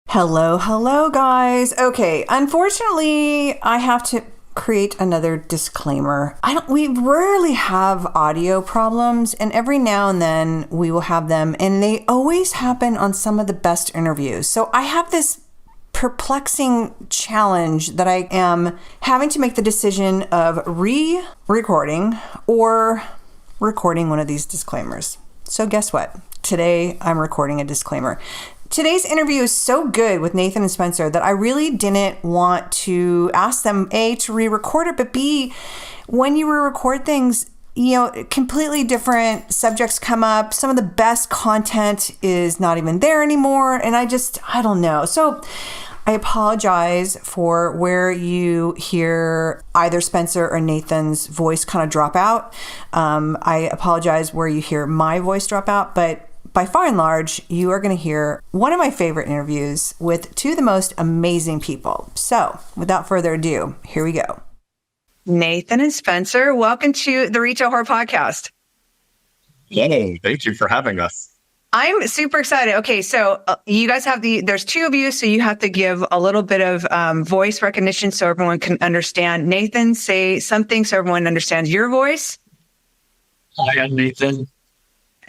Hello, guys. Okay, unfortunately, I have to create another disclaimer. We rarely have audio problems, and every now and then we will have them, and they always happen on some of the best interviews. So I have this perplexing challenge that I am having to make the decision of re-recording or recording one of these disclaimers. So guess what? Today I'm recording a disclaimer. Today's interview is so good with Nathan and Spencer that I really didn't want to ask them, A, to re-record it, but B, when you re-record things, completely different subjects come up. Some of the best content is not even there anymore. And I don't know. So I apologize for where you hear either Spencer or Nathan's voice kind of drop out. I apologize where you hear my voice drop out, but by far and large, you are going to hear one of my favorite interviews with two of the most amazing people. So without further ado, here we go. Nathan and Spencer, welcome to the Retail Horror Podcast. Hello, thank you for having us. I'm super excited. Okay, so you guys there's two of you, so you have to give a little bit of voice recognition so everyone can understand. Nathan, say something so everyone understands your voice. Hi, I'm Nathan.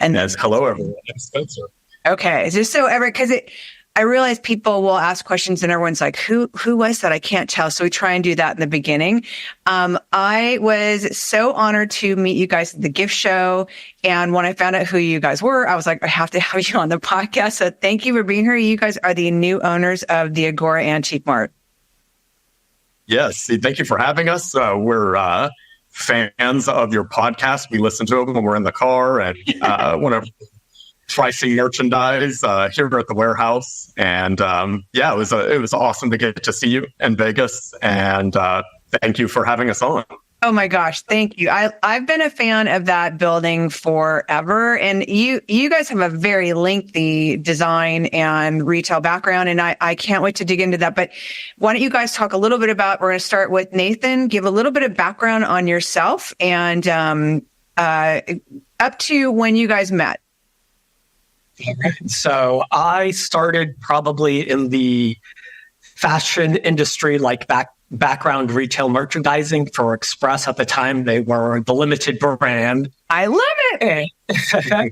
And as hello, everyone. I'm Spencer. Okay, just so because I realize people will ask questions and everyone's like, who was that? I can't tell. So we try and do that in the beginning. I was so honored to meet you guys at the gift show. And when I found out who you guys were, I was like, I have to have you on the podcast. So thank you for being here. You guys are the new owners of the Agoura Antique Mart. Yes, thank you for having us. We're fans of your podcast. We listen to them when we're in the car and whenever try some merchandise here at the warehouse. And it was awesome to get to see you in Vegas. And thank you for having us on. Oh my gosh, thank you. I've been a fan of that building forever. And you guys have a very lengthy design and retail background. And I can't wait to dig into that. But why don't you guys talk a little bit about, we're going to start with Nathan, give a little bit of background on yourself and up to when you guys met. So I started probably in the fashion industry, like background retail merchandising for Express. At the time, they were the limited brand. I love it.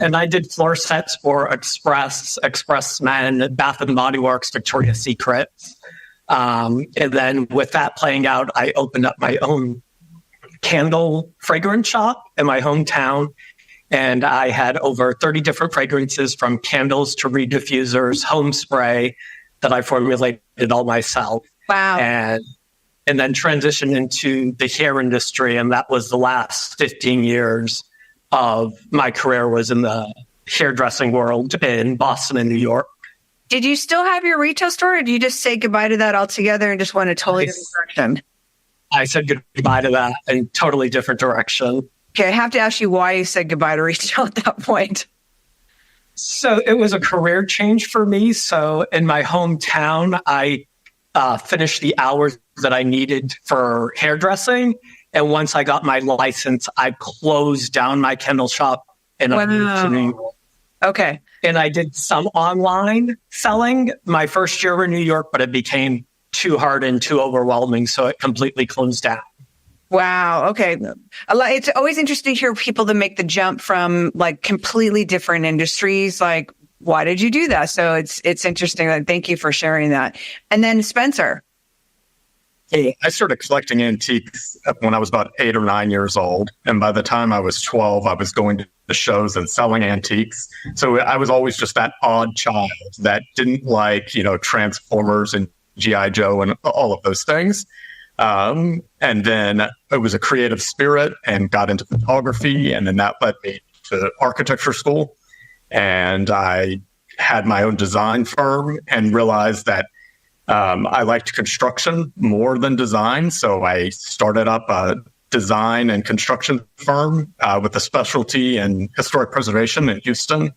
And I did floor sets for Express Men, Bath and Body Works, Victoria's Secret. And then with that playing out, I opened up my own candle fragrance shop in my hometown. And I had over 30 different fragrances, from candles to reed diffusers, home spray, that I formulated all myself. Wow. And then transitioned into the hair industry. And that was the last 15 years of my career was in the hairdressing world in Boston and New York. Did you still have your retail store, or did you just say goodbye to that altogether and just went a totally different direction? I said goodbye to that in totally different direction. Okay, I have to ask you why you said goodbye to retail at that point. So it was a career change for me. So in my hometown, I finished the hours that I needed for hairdressing. And once I got my license, I closed down my candle shop and I moved to New York. Okay. And I did some online selling my first year in New York, but it became too hard and too overwhelming. So it completely closed down. Wow. Okay. It's always interesting to hear people that make the jump from like completely different industries. Like, why did you do that? So it's interesting. Thank you for sharing that. And then Spencer. I started collecting antiques when I was about 8 or 9 years old. And by the time I was 12, I was going to the shows and selling antiques. So I was always just that odd child that didn't like, Transformers and G.I. Joe and all of those things. And then it was a creative spirit and got into photography. And then that led me to architecture school. And I had my own design firm and realized that I liked construction more than design. So I started up a design and construction firm with a specialty in historic preservation in Houston.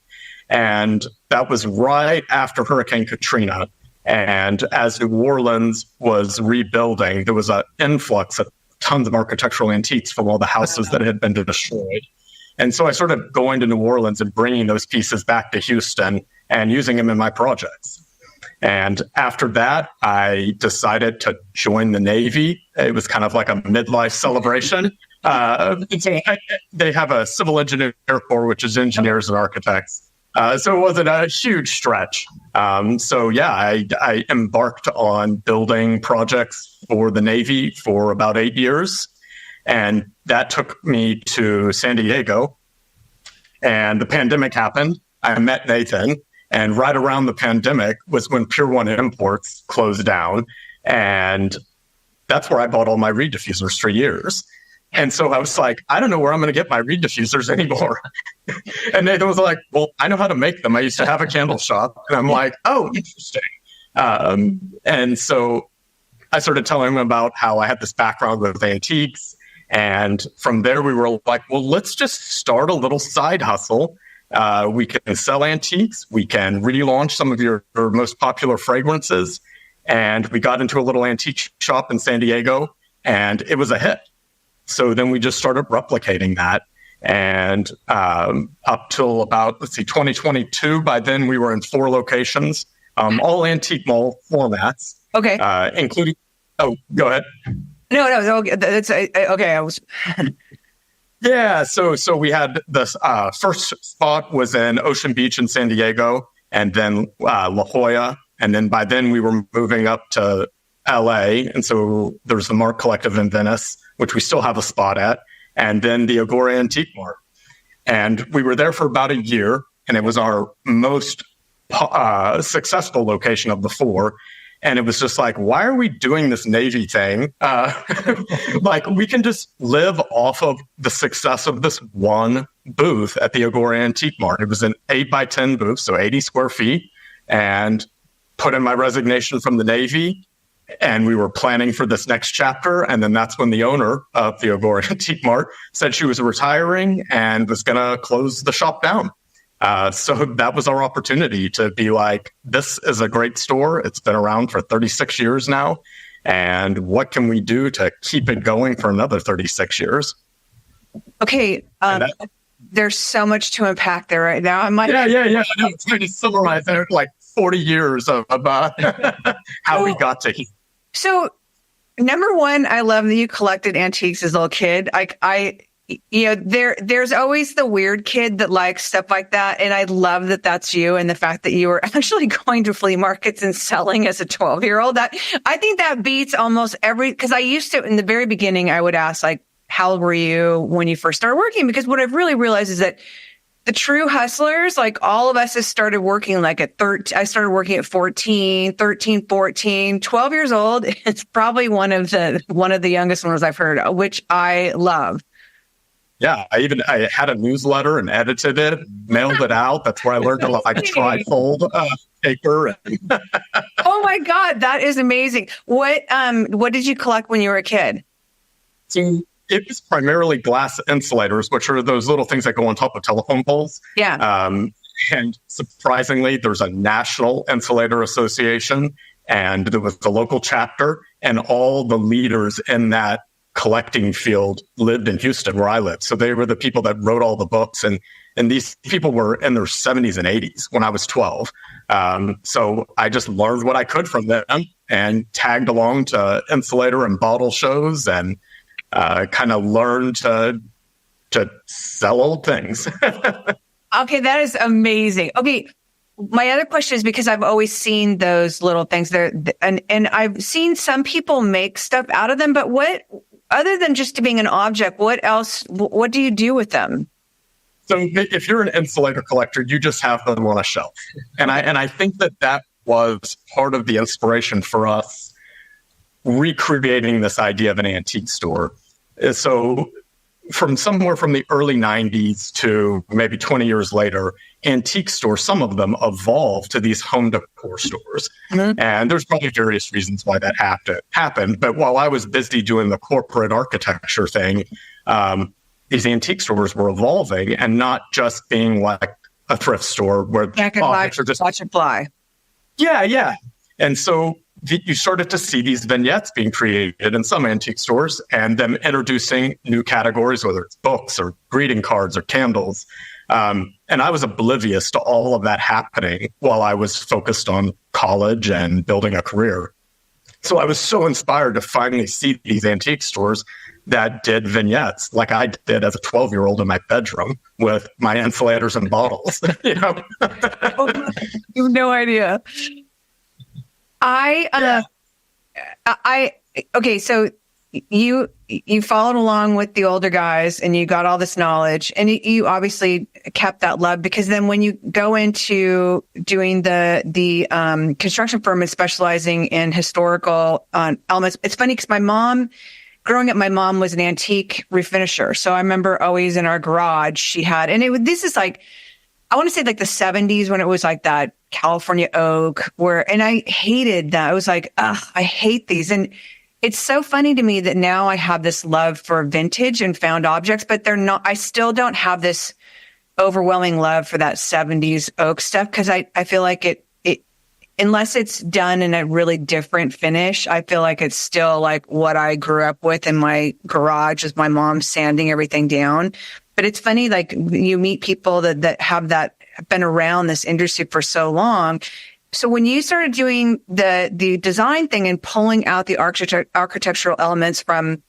And that was right after Hurricane Katrina. And as New Orleans was rebuilding, there was an influx of tons of architectural antiques from all the houses that had been destroyed. And so I started going to New Orleans and bringing those pieces back to Houston and using them in my projects. And after that, I decided to join the Navy. It was kind of like a midlife celebration. They have a civil engineer corps, which is engineers and architects. So it wasn't a huge stretch. I embarked on building projects for the Navy for about 8 years. And that took me to San Diego. And the pandemic happened. I met Nathan. And right around the pandemic was when Pure One Imports closed down. And that's where I bought all my reed diffusers for years. And so I was like, I don't know where I'm going to get my reed diffusers anymore. And Nathan was like, well, I know how to make them. I used to have a candle shop. And I'm like, oh, interesting. And so I started telling him about how I had this background with antiques. And from there, we were like, well, let's just start a little side hustle. We can sell antiques. We can relaunch some of your most popular fragrances. And we got into a little antique shop in San Diego, and it was a hit. So then we just started replicating that. And up till about, 2022, by then we were in 4 locations, all antique mall formats. Okay. Including, oh, go ahead. No, that's okay. I was. Yeah, so we had this first spot was in Ocean Beach in San Diego, and then La Jolla, and then by then we were moving up to LA, and so there's the Mart Collective in Venice, which we still have a spot at, and then the Agoura Antique Mart. And we were there for about a year, and it was our most successful location of the 4. And it was just like, why are we doing this Navy thing? Like, we can just live off of the success of this one booth at the Agoura Antique Mart. It was an 8x10 booth, so 80 square feet, and put in my resignation from the Navy. And we were planning for this next chapter. And then that's when the owner of the Agoura Antique Mart said she was retiring and was going to close the shop down. So that was our opportunity to be like, this is a great store. It's been around for 36 years now. And what can we do to keep it going for another 36 years? Okay. There's so much to unpack there right now. I might. Yeah. I know. It's trying to summarize there, like 40 years of how we got to here. So, number one, I love that you collected antiques as a little kid. There's always the weird kid that likes stuff like that. And I love that that's you, and the fact that you were actually going to flea markets and selling as a 12-year-old. I think that beats almost because I used to, in the very beginning, I would ask, like, how old were you when you first started working? Because what I've really realized is that the true hustlers, like all of us, has started working like at 13. I started working at 13, 14, 12 years old. It's probably one of the youngest ones I've heard, which I love. Yeah, I had a newsletter and edited it, mailed it out. That's where I learned to like trifold paper. Oh my God, that is amazing. What did you collect when you were a kid? So it was primarily glass insulators, which are those little things that go on top of telephone poles. Yeah. And surprisingly, there's a National Insulator Association, and there was a local chapter, and all the leaders in that collecting field lived in Houston, where I lived. So they were the people that wrote all the books, and these people were in their 70s and 80s when I was 12. So I just learned what I could from them and tagged along to insulator and bottle shows, and kind of learned to sell old things. Okay, that is amazing. Okay, my other question is, because I've always seen those little things there, and I've seen some people make stuff out of them, but what, other than just being an object, what else, what do you do with them? So if you're an insulator collector, you just have them on a shelf. And I think that was part of the inspiration for us recreating this idea of an antique store. So from somewhere from the early 90s to maybe 20 years later, antique stores, some of them evolved to these home decor stores. Mm-hmm. And there's probably various reasons why that happened. But while I was busy doing the corporate architecture thing, these antique stores were evolving and not just being like a thrift store where objects are just watch it fly. Yeah. And so you started to see these vignettes being created in some antique stores, and them introducing new categories, whether it's books or greeting cards or candles. And I was oblivious to all of that happening while I was focused on college and building a career. So I was so inspired to finally see these antique stores that did vignettes like I did as a 12-year-old in my bedroom with my insulators and bottles. You know? You have no idea. Okay, so you followed along with the older guys and you got all this knowledge, and you obviously kept that love, because then when you go into doing the construction firm and specializing in historical elements, it's funny because growing up, my mom was an antique refinisher. So I remember always in our garage, she had, and this is like, I want to say like the 70s when it was like that California oak and I hated that. I was like, ugh, I hate these. And it's so funny to me that now I have this love for vintage and found objects, but I still don't have this overwhelming love for that 70s oak stuff. Cause I feel like it, unless it's done in a really different finish, I feel like it's still like what I grew up with in my garage with my mom sanding everything down. But it's funny, like you meet people that have been around this industry for so long. So when you started doing the design thing and pulling out the architectural elements from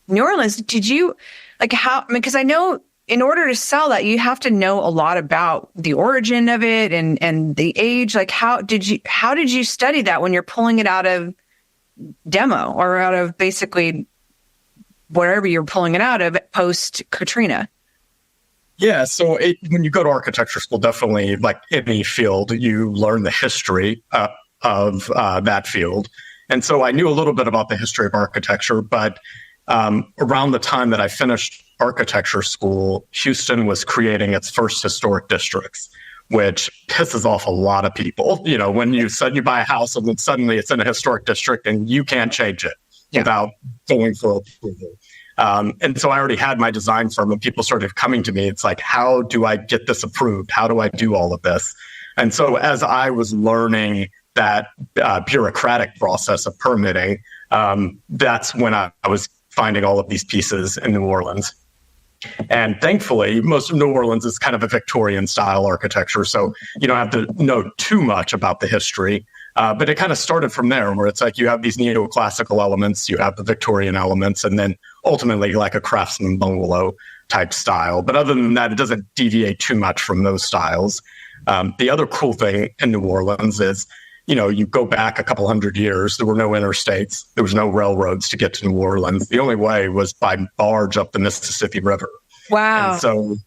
New Orleans, did you because I know in order to sell that, you have to know a lot about the origin of it and the age. Like how did you study that when you're pulling it out of demo or out of basically wherever you're pulling it out of post Katrina? Yeah, so when you go to architecture school, definitely like any field, you learn the history of that field. And so I knew a little bit about the history of architecture, but around the time that I finished architecture school, Houston was creating its first historic districts, which pisses off a lot of people. You know, when you buy a house and then suddenly it's in a historic district and you can't change it without going for approval. And so I already had my design firm and people started coming to me. It's like, how do I get this approved? How do I do all of this? And so as I was learning that bureaucratic process of permitting, that's when I was finding all of these pieces in New Orleans. And thankfully, most of New Orleans is kind of a Victorian style architecture. So you don't have to know too much about the history. But it kind of started from there, where it's like you have these neoclassical elements, you have the Victorian elements, and then ultimately like a craftsman bungalow type style. But other than that, it doesn't deviate too much from those styles. The other cool thing in New Orleans is, you know, you go back a couple hundred years, there were no interstates, there was no railroads to get to New Orleans. The only way was by barge up the Mississippi River. Wow. And so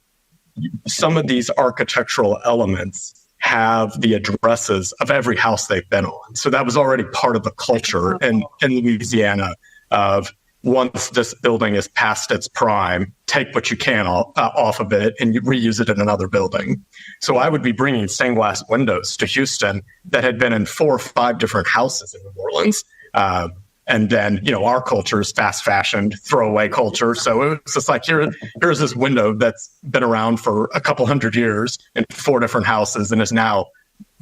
some of these architectural elements have the addresses of every house they've been on. So that was already part of the culture in Louisiana of once this building is past its prime, take what you can off of it and you reuse it in another building. So I would be bringing stained glass windows to Houston that had been in 4 or 5 different houses in New Orleans. And then, you know, our culture is fast fashioned, throwaway culture. So it was just like, here's this window that's been around for a couple hundred years in 4 different houses and is now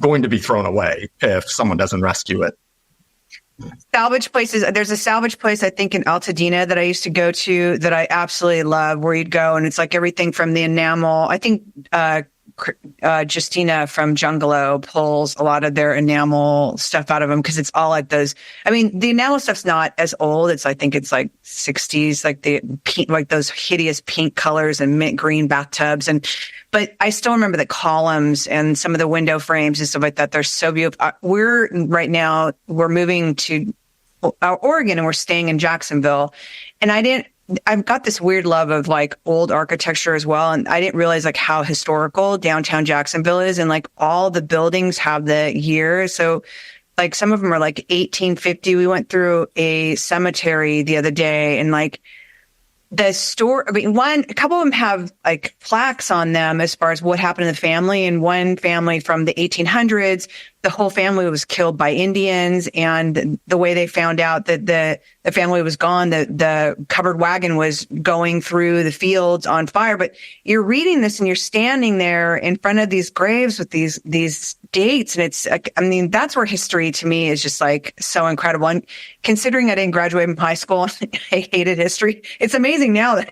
going to be thrown away if someone doesn't rescue it. Salvage places. There's a salvage place, I think, in Altadena that I used to go to that I absolutely love, where you'd go and it's like everything from the enamel. I think Justina from Jungalow pulls a lot of their enamel stuff out of them because it's all like those. I mean, the enamel stuff's not as old. I think it's like 60s, like the pink, like those hideous pink colors and mint green bathtubs. But I still remember the columns and some of the window frames and stuff like that. They're so beautiful. We're moving to Oregon and we're staying in Jacksonville. And I've got this weird love of like old architecture as well. And I didn't realize like how historical downtown Jacksonville is. And like all the buildings have the year. So like some of them are like 1850. We went through a cemetery the other day and like the store, I mean, a couple of them have like plaques on them as far as what happened to the family. And one family from the 1800s, the whole family was killed by Indians. And the way they found out that the family was gone, the covered wagon was going through the fields on fire. But you're reading this and you're standing there in front of these graves with these dates. And it's, I mean, that's where history to me is just like so incredible. And considering I didn't graduate from high school, I hated history. It's amazing now that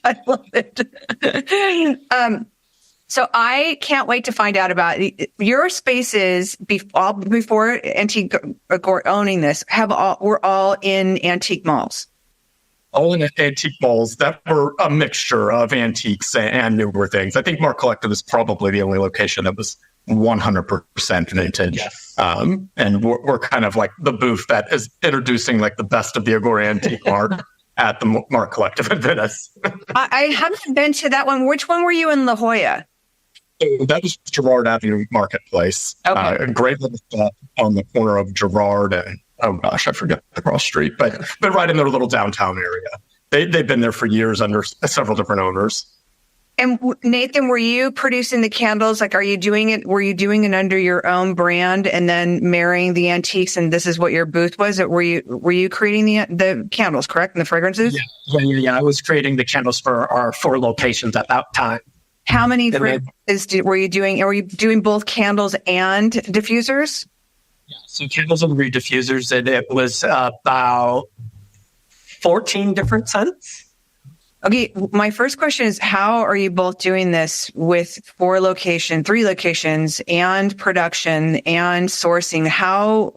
I love it. So I can't wait to find out about your spaces before Antique Agoura owning this. We're all in antique malls. All in antique malls that were a mixture of antiques and newer things. I think Mart Collective is probably the only location that was 100% vintage. Yes. And we're kind of like the booth that is introducing like the best of the Agoura Antique Mart at the Mart Collective in Venice. I haven't been to that one. Which one were you in La Jolla? So that was Girard Avenue Marketplace. Okay. A great little spot on the corner of Girard and, oh gosh, I forget the cross street, but right in their little downtown area. They've been there for years under several different owners. And Nathan, were you producing the candles? Like, were you doing it under your own brand and then marrying the antiques? And this is what your booth was? Were you creating the candles, correct? And the fragrances? Yeah. I was creating the candles for our 4 locations at that time. How many fragrances were you doing? Were you doing both candles and diffusers? Yeah. So candles and diffusers, and it was about 14 different scents. Okay, my first question is, how are you both doing this with 3 locations, and production and sourcing? How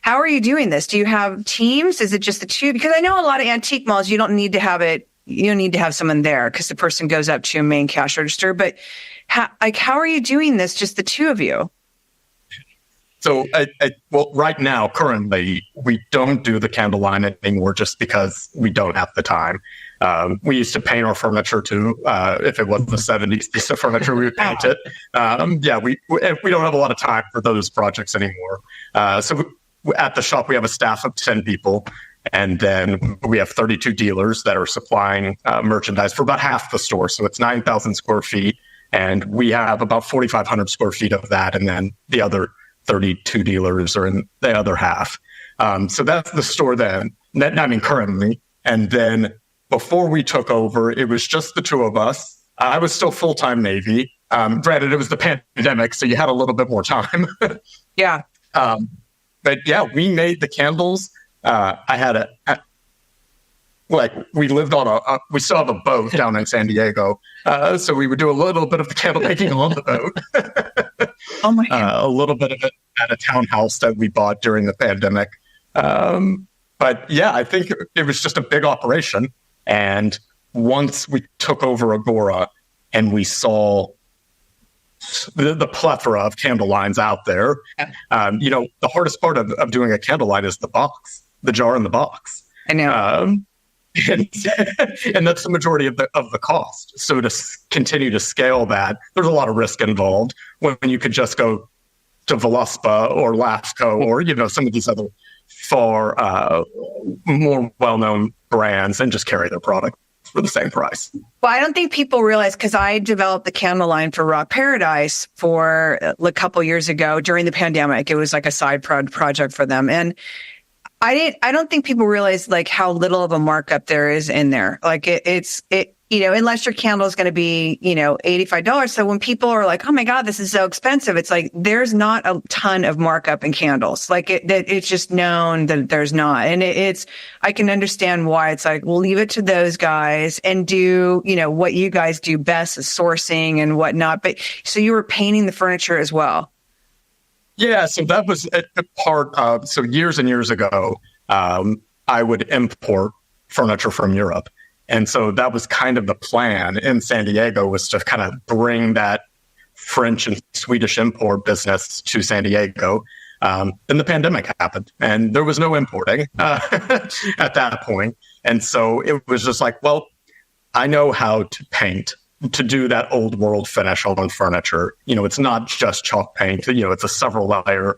are you doing this? Do you have teams? Is it just the two? Because I know a lot of antique malls, you don't need to have it. You don't need to have someone there because the person goes up to a main cash register. But how are you doing this? Just the two of you? So, well, right now, currently, we don't do the candle line anymore just because we don't have the time. We used to paint our furniture too. If it was the 70s piece of furniture, we would paint it. We don't have a lot of time for those projects anymore. So at the shop, we have a staff of 10 people. And then we have 32 dealers that are supplying merchandise for about half the store. So it's 9,000 square feet. And we have about 4,500 square feet of that. And then the other 32 dealers are in the other half. So that's the store then. Currently. And then before we took over, it was just the two of us. I was still full-time Navy. Granted, it was the pandemic, so you had a little bit more time. Yeah. But yeah, we made the candles. I had we lived on we still have a boat down in San Diego. So we would do a little bit of the candle making on the boat. Oh my God. A little bit of it at a townhouse that we bought during the pandemic. But yeah, I think it was just a big operation. And once we took over Agoura and we saw the plethora of candle lines out there, the hardest part of doing a candle line is the box, the jar in the box. I know. And that's the majority of the cost. So to continue to scale that, there's a lot of risk involved when you could just go to Velaspa or Lasco or, some of these other far more well-known brands and just carry their product for the same price. Well, I don't think people realize, because I developed the candle line for Rock Paradise for a couple years ago during the pandemic. It was like a side project for them. And I don't think people realize like how little of a markup there is in there. Like it's unless your candle is going to be, $85. So when people are like, oh my God, this is so expensive, it's like, there's not a ton of markup in candles. Like it's just known that there's not. And I can understand why it's like, we'll leave it to those guys and do, what you guys do best is sourcing and whatnot. But so you were painting the furniture as well. Yeah, so that was a part of, so years and years ago, I would import furniture from Europe. And so that was kind of the plan in San Diego, was to kind of bring that French and Swedish import business to San Diego. Then the pandemic happened and there was no importing at that point. And so it was just like, well, I know how to paint, to do that old world finish on furniture. It's not just chalk paint, it's a several layer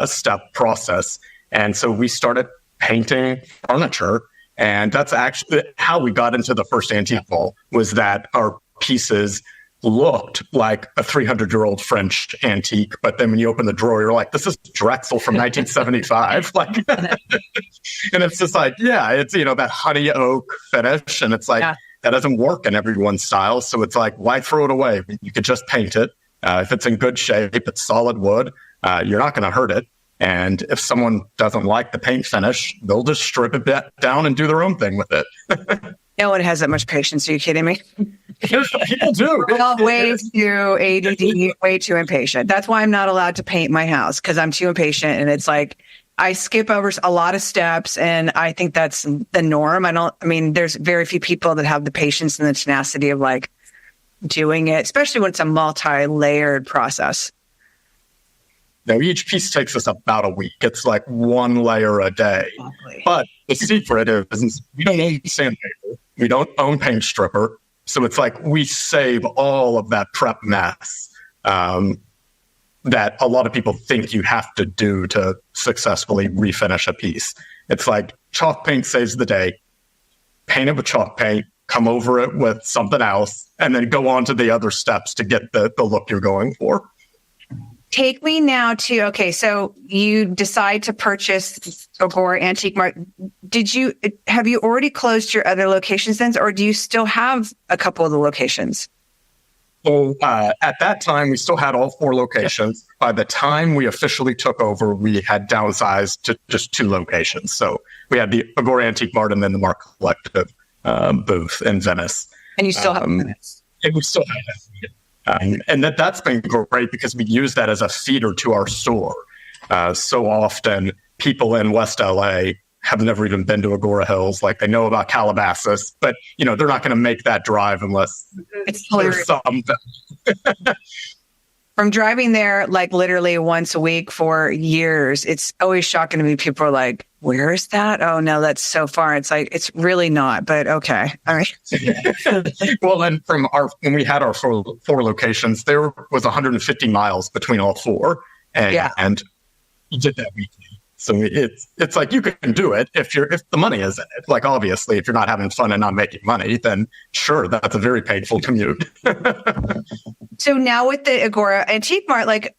step process. And so we started painting furniture. And that's actually how we got into the first antique mall, was that our pieces looked like a 300-year-old French antique. But then when you open the drawer, you're like, this is Drexel from 1975. And it's just like, yeah, it's, that honey oak finish. And it's like, that doesn't work in everyone's style. So it's like, why throw it away? You could just paint it. If it's in good shape, it's solid wood, you're not going to hurt it. And if someone doesn't like the paint finish, they'll just strip it down and do their own thing with it. No one has that much patience. Are you kidding me? People do. We're all way too ADD, way too impatient. That's why I'm not allowed to paint my house, because I'm too impatient. And it's like I skip over a lot of steps, and I think that's the norm. There's very few people that have the patience and the tenacity of like doing it, especially when it's a multi-layered process. Now, each piece takes us about a week. It's like one layer a day. Exactly. But the secret is we don't own sandpaper. We don't own paint stripper. So it's like we save all of that prep mess that a lot of people think you have to do to successfully refinish a piece. It's like chalk paint saves the day. Paint it with chalk paint, come over it with something else, and then go on to the other steps to get the look you're going for. Take me now to, okay, so you decide to purchase Agoura Antique Mart. Have you already closed your other locations then, or do you still have a couple of the locations? So at that time, we still had all 4 locations. By the time we officially took over, we had downsized to just 2 locations. So we had the Agoura Antique Mart and then the Mart Collective booth in Venice. And you still have Venice. And we still have that. And that's been great because we use that as a feeder to our store. So often people in West LA have never even been to Agoura Hills. Like they know about Calabasas, but they're not going to make that drive unless it's there's something. From driving there, like literally once a week for years, it's always shocking to me. People are like, where is that? Oh no, that's so far. It's like, it's really not, but okay. All right. Well, and when we had our 4 locations, there was 150 miles between all 4. And we did that weekly. So it's like you can do it if the money is in it. Like obviously, if you're not having fun and not making money, then sure, that's a very painful commute. So now with the Agoura Antique Mart, like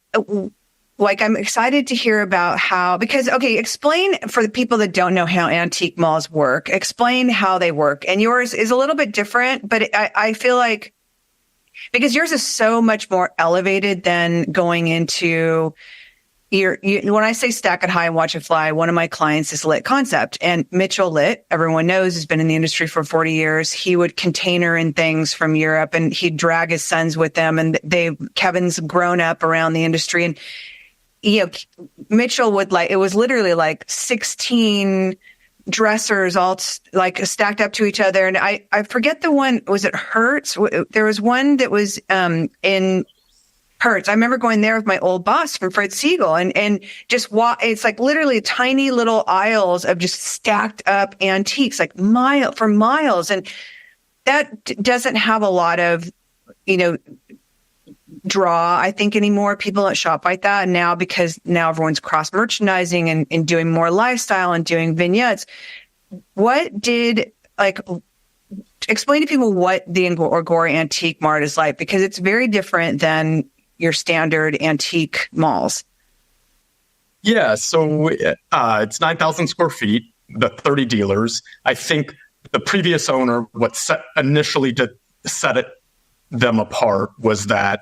I'm excited to hear about explain for the people that don't know how antique malls work, explain how they work. And yours is a little bit different, but I feel like because yours is so much more elevated than going into when I say stack it high and watch it fly, one of my clients is Lit Concept, and Mitchell Lit, everyone knows, has been in the industry for 40 years. He would container in things from Europe and he'd drag his sons with them. And Kevin's grown up around the industry, and Mitchell would it was literally like 16 dressers all like stacked up to each other. And I forget the one, was it Hertz? There was one that was in Hertz. I remember going there with my old boss from Fred Siegel and just it's like literally tiny little aisles of just stacked up antiques, like for miles. And that doesn't have a lot of, draw, I think, anymore. People don't shop like that. And now, because now everyone's cross merchandising and doing more lifestyle and doing vignettes. Explain to people what the Agoura Antique Mart is like, because it's very different than your standard antique malls. Yeah, so it's 9,000 square feet, the 30 dealers. I think the previous owner, initially did set them apart was that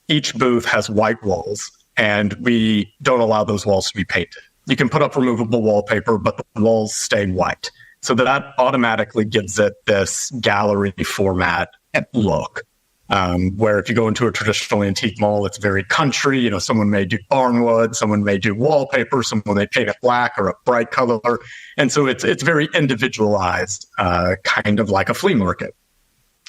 each booth has white walls, and we don't allow those walls to be painted. You can put up removable wallpaper, but the walls stay white. So that automatically gives it this gallery format look. Where if you go into a traditional antique mall, it's very country. Someone may do barnwood, someone may do wallpaper, someone may paint it black or a bright color. And so it's very individualized, kind of like a flea market.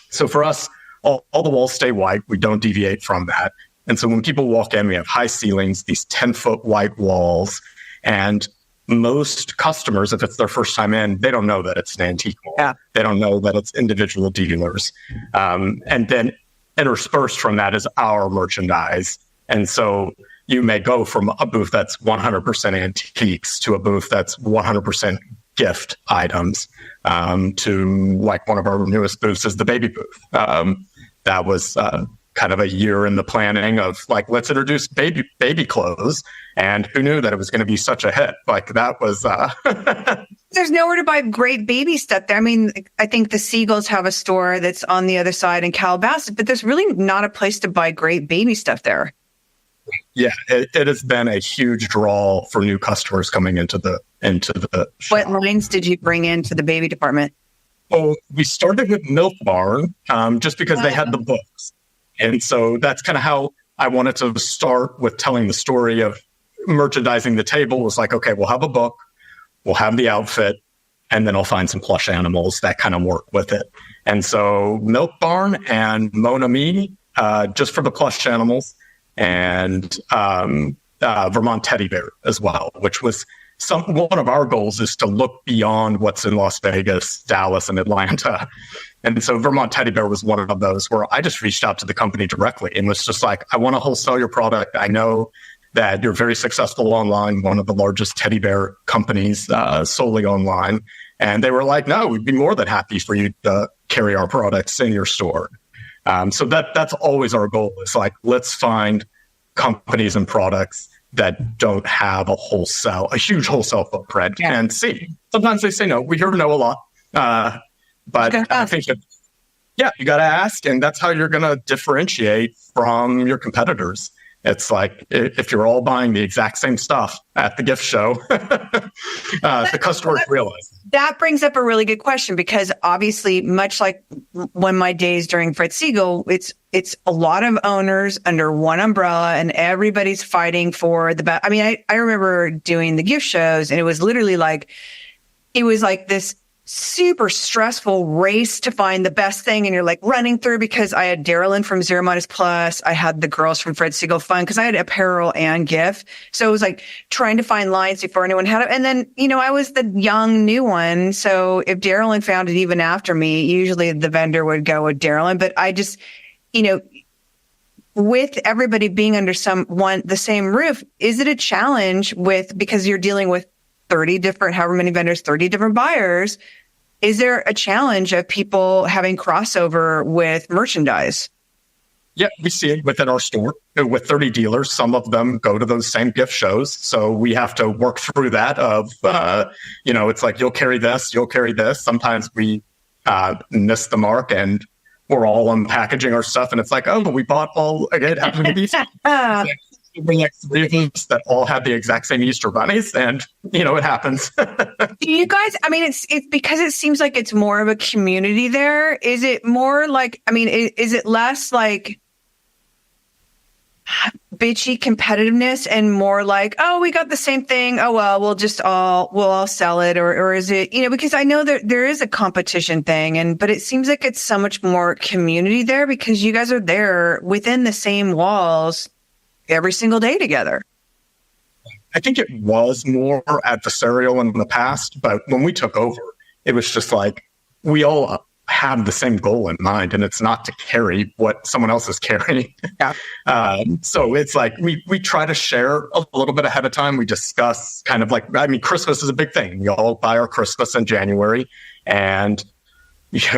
So for us, all the walls stay white. We don't deviate from that. And so when people walk in, we have high ceilings, these 10-foot white walls, and most customers, if it's their first time in, they don't know that it's an antique mall. Yeah. They don't know that it's individual dealers. And then interspersed from that is our merchandise. And so you may go from a booth that's 100% antiques to a booth that's 100% gift items, to like one of our newest booths is the baby booth. That was kind of a year in the planning of like, let's introduce baby clothes. And who knew that it was going to be such a hit? Like that was... There's nowhere to buy great baby stuff there. I mean, I think the Siegels have a store that's on the other side in Calabasas, but there's really not a place to buy great baby stuff there. Yeah, it has been a huge draw for new customers coming into the shop. What lines did you bring in for the baby department? Well, we started with Milk Barn just because they had the books. And so that's kind of how I wanted to start with telling the story of merchandising the table. Was like, okay, we'll have a book, we'll have the outfit, and then I'll find some plush animals that kind of work with it. And so Milk Barn and Mona Me, just for the plush animals, and Vermont Teddy Bear as well, which was one of our goals is to look beyond what's in Las Vegas, Dallas, and Atlanta. And so Vermont Teddy Bear was one of those where I just reached out to the company directly and was just like, I want to wholesale your product. I know that you're very successful online, one of the largest teddy bear companies solely online. And they were like, no, we'd be more than happy for you to carry our products in your store. So that's always our goal. Is like, let's find companies and products that don't have a huge wholesale footprint and see. Sometimes they say no. We hear no a lot. But I think that, you got to ask. And that's how you're going to differentiate from your competitors. It's like if you're all buying the exact same stuff at the gift show, the customers realize. That brings up a really good question, because obviously, much like when my days during Fred Siegel, it's a lot of owners under one umbrella and everybody's fighting for the best. I mean, I remember doing the gift shows, and it was literally like, this super stressful race to find the best thing. And you're like running through, because I had Daryl from Zero Minus Plus. I had the girls from Fred Siegel Fun, because I had apparel and gift. So it was like trying to find lines before anyone had it. And then, I was the young new one. So if Daryl found it even after me, usually the vendor would go with Daryl. But I just, with everybody being under the same roof, is it a challenge because you're dealing with 30 different, however many vendors, 30 different buyers? Is there a challenge of people having crossover with merchandise? Yeah, we see it within our store with 30 dealers. Some of them go to those same gift shows. So we have to work through that of, it's like, you'll carry this. Sometimes we miss the mark and we're all unpackaging our stuff. And it's like, oh, we bought all, again, happened to be bring like 3 of us that all have the exact same Easter bunnies, and it happens. Do you guys? I mean, it's because it seems like it's more of a community there. Is it more like? I mean, is it less like bitchy competitiveness and more like, oh, we got the same thing. Oh well, we'll all sell it, or is it? Because I know that there is a competition thing, but it seems like it's so much more community there because you guys are there within the same walls every single day together. I think it was more adversarial in the past, but when we took over, it was just like we all have the same goal in mind, and it's not to carry what someone else is carrying. Yeah. So it's like we try to share a little bit ahead of time. We discuss kind of like, Christmas is a big thing. We all buy our Christmas in January, and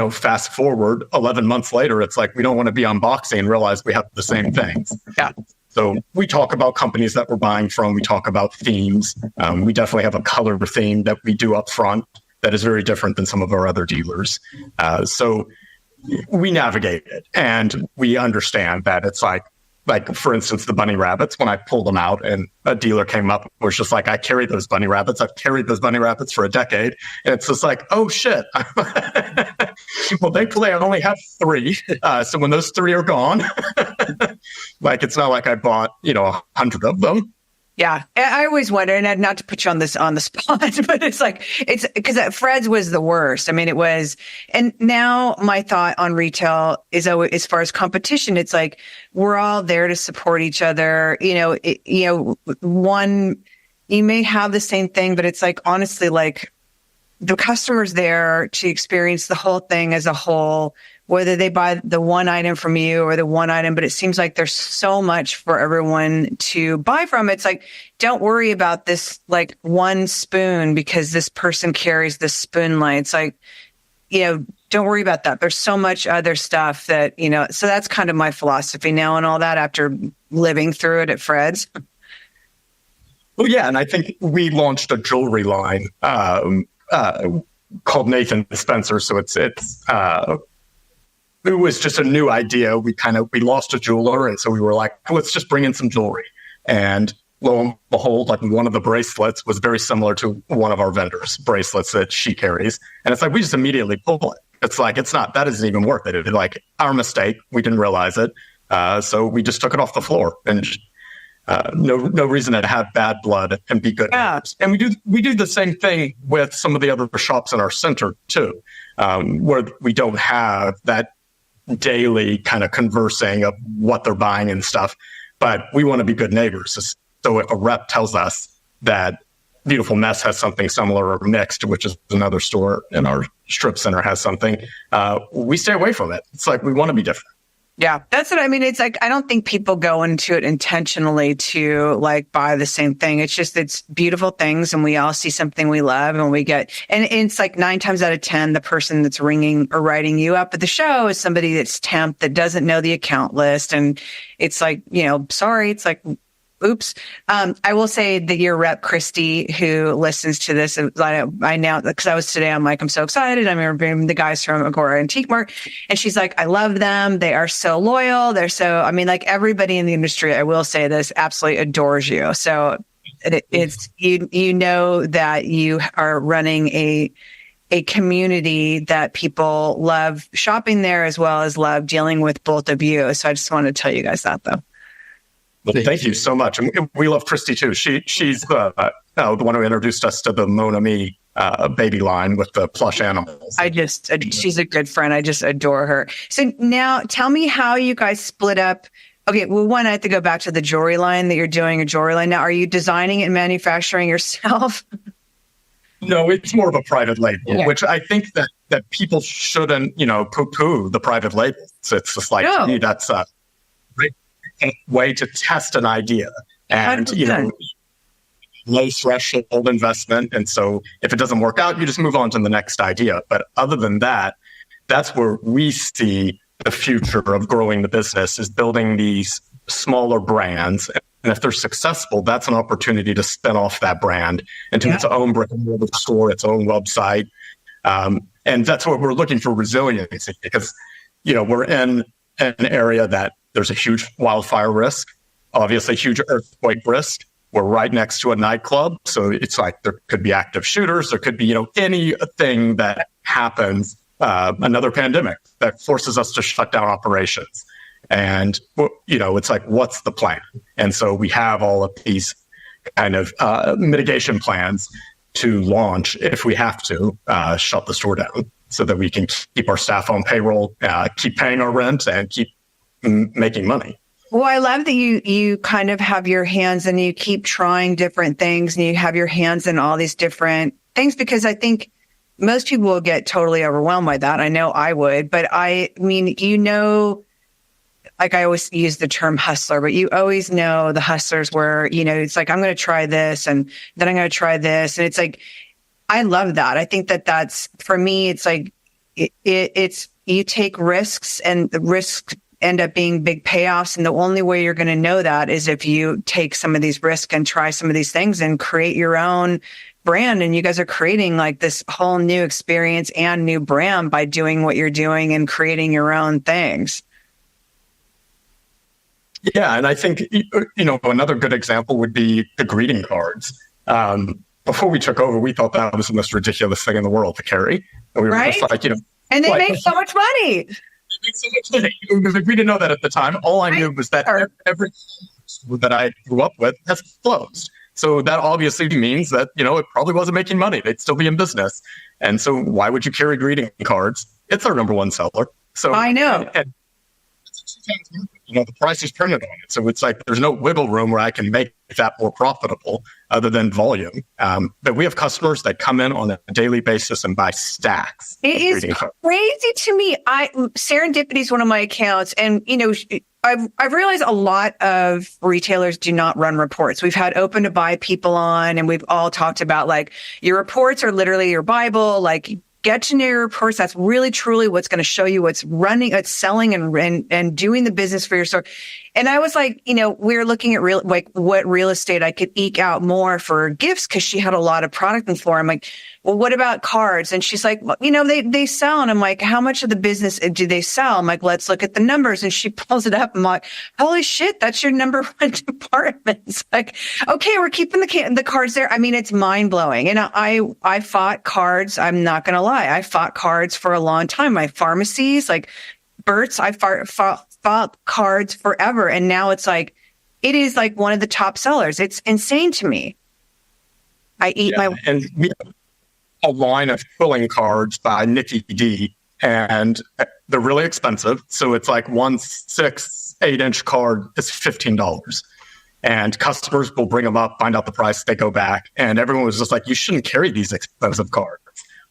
fast forward 11 months later, it's like we don't want to be unboxing and realize we have the same things. Yeah. So we talk about companies that we're buying from. We talk about themes. We definitely have a color theme that we do up front that is very different than some of our other dealers. So we navigate it, and we understand that it's like, for instance, the bunny rabbits, when I pulled them out and a dealer came up, was just like, I carried those bunny rabbits. I've carried those bunny rabbits for a decade. And it's just like, oh, shit. Well, thankfully, I only have 3. So when those 3 are gone, it's not like I bought, 100 of them. Yeah. I always wonder, and not to put you on the spot, but it's because Fred's was the worst. I mean, it was, and now my thought on retail is, as far as competition, it's like, we're all there to support each other. One, you may have the same thing, but it's like, honestly, like the customer's there to experience the whole thing as a whole, whether they buy the one item from you or the one item, but it seems like there's so much for everyone to buy from. It's like, don't worry about this, like one spoon because this person carries this spoon line. It's like, don't worry about that. There's so much other stuff that, so that's kind of my philosophy now and all that after living through it at Fred's. Well, yeah. And I think we launched a jewelry line called Nathan Spencer. So it was just a new idea. We lost a jeweler. And so we were like, let's just bring in some jewelry. And lo and behold, like one of the bracelets was very similar to one of our vendors' bracelets that she carries. And it's like, we just immediately pull it. It's like, that isn't even worth it. It's like our mistake. We didn't realize it. So we just took it off the floor, and no reason to have bad blood and be good. Yeah. And we do the same thing with some of the other shops in our center too, where we don't have that daily kind of conversing of what they're buying and stuff, but we want to be good neighbors. So if a rep tells us that Beautiful Mess has something similar, or Mixed, which is another store in our strip center, has something, we stay away from it. It's like, we want to be different. Yeah, that's what I mean. It's like, I don't think people go into it intentionally to like buy the same thing. It's just, it's beautiful things, and we all see something we love, and and it's like 9 times out of 10, the person that's ringing or writing you up at the show is somebody that's temp that doesn't know the account list. And it's like, sorry, it's like, oops. I will say that your rep, Christy, who listens to this, I now, because I was today, I'm like, I'm so excited. I'm interviewing the guys from Agoura Antique Mart. And she's like, I love them. They are so loyal. Like everybody in the industry, I will say this, absolutely adores you. So it's, you know that you are running a community that people love shopping there, as well as love dealing with both of you. So I just want to tell you guys that, though. Well, thank you so much. And we love Christy too. She's the one who introduced us to the Mon Ami baby line with the plush animals. She's a good friend. I just adore her. So now tell me how you guys split up. Okay, well, one, I have to go back to the jewelry line that you're doing, a jewelry line. Now, are you designing and manufacturing yourself? No, it's more of a private label, which I think that people shouldn't, poo-poo the private labels. It's just like, to me, that's a great way to test an idea. And, low threshold investment. And so if it doesn't work out, you just move on to the next idea. But other than that, that's where we see the future of growing the business, is building these smaller brands. And if they're successful, that's an opportunity to spin off that brand into its own brick and mortar store, its own website. And that's what we're looking for, resiliency, because, we're in an area that there's a huge wildfire risk, obviously huge earthquake risk. We're right next to a nightclub. So it's like there could be active shooters. There could be, anything that happens, another pandemic that forces us to shut down operations. And, it's like, what's the plan? And so we have all of these kind of mitigation plans to launch if we have to shut the store down, so that we can keep our staff on payroll, keep paying our rent, and keep making money. Well, I love that you kind of have your hands, and you keep trying different things, and you have your hands in all these different things, because I think most people will get totally overwhelmed by that. I know I would, but I mean, like I always use the term hustler, but you always know the hustlers where, it's like, I'm going to try this, and then I'm going to try this. And it's like, I love that. I think that's, for me, it's like, it's, you take risks, and the risks end up being big payoffs. And the only way you're going to know that is if you take some of these risks and try some of these things and create your own brand. And you guys are creating like this whole new experience and new brand by doing what you're doing and creating your own things. Yeah. And I think, another good example would be the greeting cards. Before we took over, we thought that was the most ridiculous thing in the world to carry. And we were just like, and they make so much money. We didn't know that at the time. All I knew was that every store that I grew up with has closed. So that obviously means that, it probably wasn't making money. They'd still be in business. And so why would you carry greeting cards? It's our number one seller. So I know. And the price is printed on it. So it's like, there's no wiggle room where I can make that more profitable other than volume. But we have customers that come in on a daily basis and buy stacks. It is crazy to me. Serendipity is one of my accounts. And, I've realized a lot of retailers do not run reports. We've had open to buy people on, and we've all talked about like, your reports are literally your Bible. Like, get to know your reports. That's really truly what's going to show you what's running, what's selling, and doing the business for your store. And I was like, we were looking at what real estate I could eke out more for gifts because she had a lot of product in the floor. I'm like, well, what about cards? And she's like, well, they sell. And I'm like, how much of the business do they sell? I'm like, let's look at the numbers. And she pulls it up. I'm like, holy shit, that's your number one department. It's like, okay, we're keeping the cards there. I mean, it's mind blowing. And I fought cards. I'm not going to lie. I fought cards for a long time. My pharmacies, like Burt's, I fought cards forever. And now it is like one of the top sellers. It's insane to me. I eat and we have a line of filling cards by Nikki D, and they're really expensive. So it's like 8-inch card is $15. And customers will bring them up, find out the price, they go back. And everyone was just like, you shouldn't carry these expensive cards.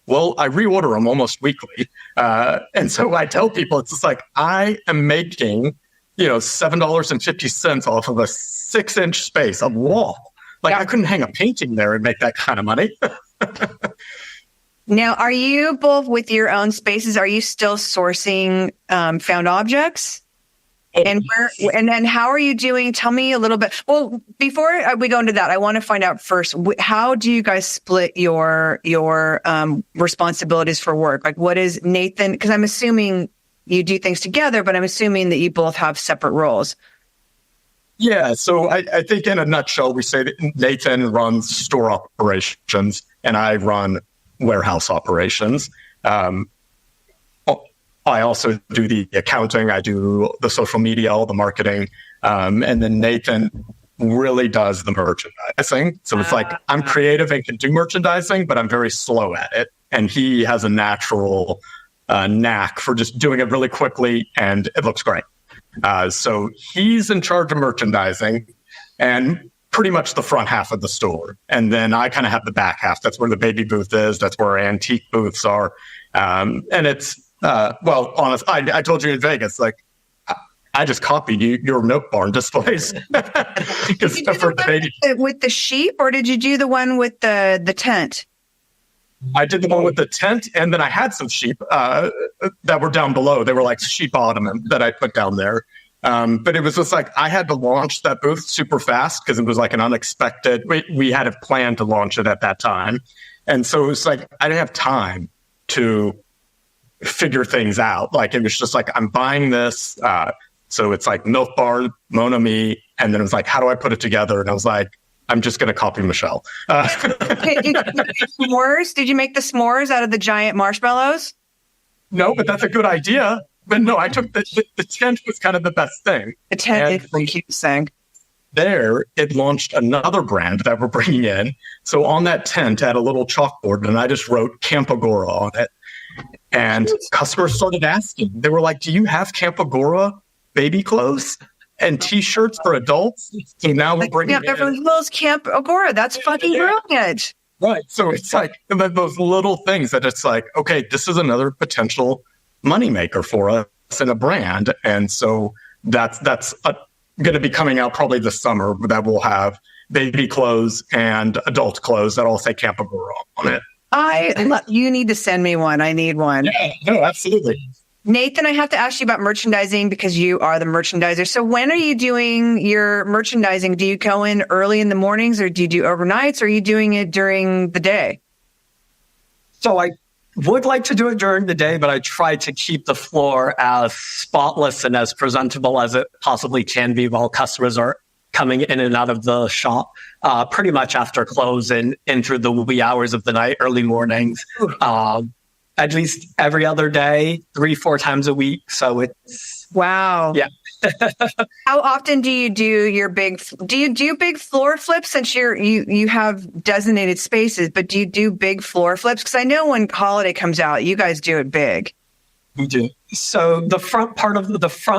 Well, I reorder them almost weekly. And so I tell people, it's just like, I am making, $7.50 off of a 6-inch space, a wall. Like, I couldn't hang a painting there and make that kind of money. Now, are you both with your own spaces? Are you still sourcing found objects? And then how are you doing? Tell me a little bit. Well, before we go into that, I want to find out first, how do you guys split your responsibilities for work? Like, what is Nathan? Because I'm assuming you do things together, but I'm assuming that you both have separate roles. Yeah. So I think in a nutshell, we say that Nathan runs store operations and I run warehouse operations. I also do the accounting. I do the social media, all the marketing. And then Nathan really does the merchandising. So it's like I'm creative and can do merchandising, but I'm very slow at it. And he has a natural knack for just doing it really quickly and it looks great. So he's in charge of merchandising and pretty much the front half of the store. And then I kind of have the back half. That's where the baby booth is. That's where our antique booths are. And it's, honest, I told you in Vegas, like, I just copied your Milk Barn displays. With the sheep, or did you do the one with the tent? I did the one with the tent, and then I had some sheep that were down below. They were like sheep ottoman that I put down there. But it was just like I had to launch that booth super fast because it was like an unexpected. We had a plan to launch it at that time, and so it was like I didn't have time to figure things out. Like it was just like I'm buying this. So it's like Milk Bar, Mon Ami, and then it was like, how do I put it together? And I was like, I'm just going to copy Michelle. Did you make s'mores? Did you make the s'mores out of the giant marshmallows? No, but that's a good idea. But no, I took the tent was kind of the best thing. The tent is the cutest thing. There, it launched another brand that we're bringing in. So on that tent, I had a little chalkboard, and I just wrote Camp Agoura on it. And customers started asking. They were like, do you have Camp Agoura baby clothes and T-shirts for adults? So now we're bringing in... Everyone loves Camp Agoura. That's fucking brilliant. Right. So it's like those little things that it's like, okay, this is another potential moneymaker for us in a brand. And so that's going to be coming out probably this summer, that will have baby clothes and adult clothes that all say Camp Agoura on it. You need to send me one. I need one. Yeah, no, absolutely. Nathan, I have to ask you about merchandising because you are the merchandiser. So when are you doing your merchandising? Do you go in early in the mornings or do you do overnights or are you doing it during the day? So I would like to do it during the day, but I try to keep the floor as spotless and as presentable as it possibly can be while customers are coming in and out of the shop pretty much after close and into the wee hours of the night, early mornings. At least every other day, 3-4 times a week. So it's... Wow. Yeah. How often do you do big floor flips since you have designated spaces, but do you do big floor flips? Because I know when holiday comes out, you guys do it big. We do. So the front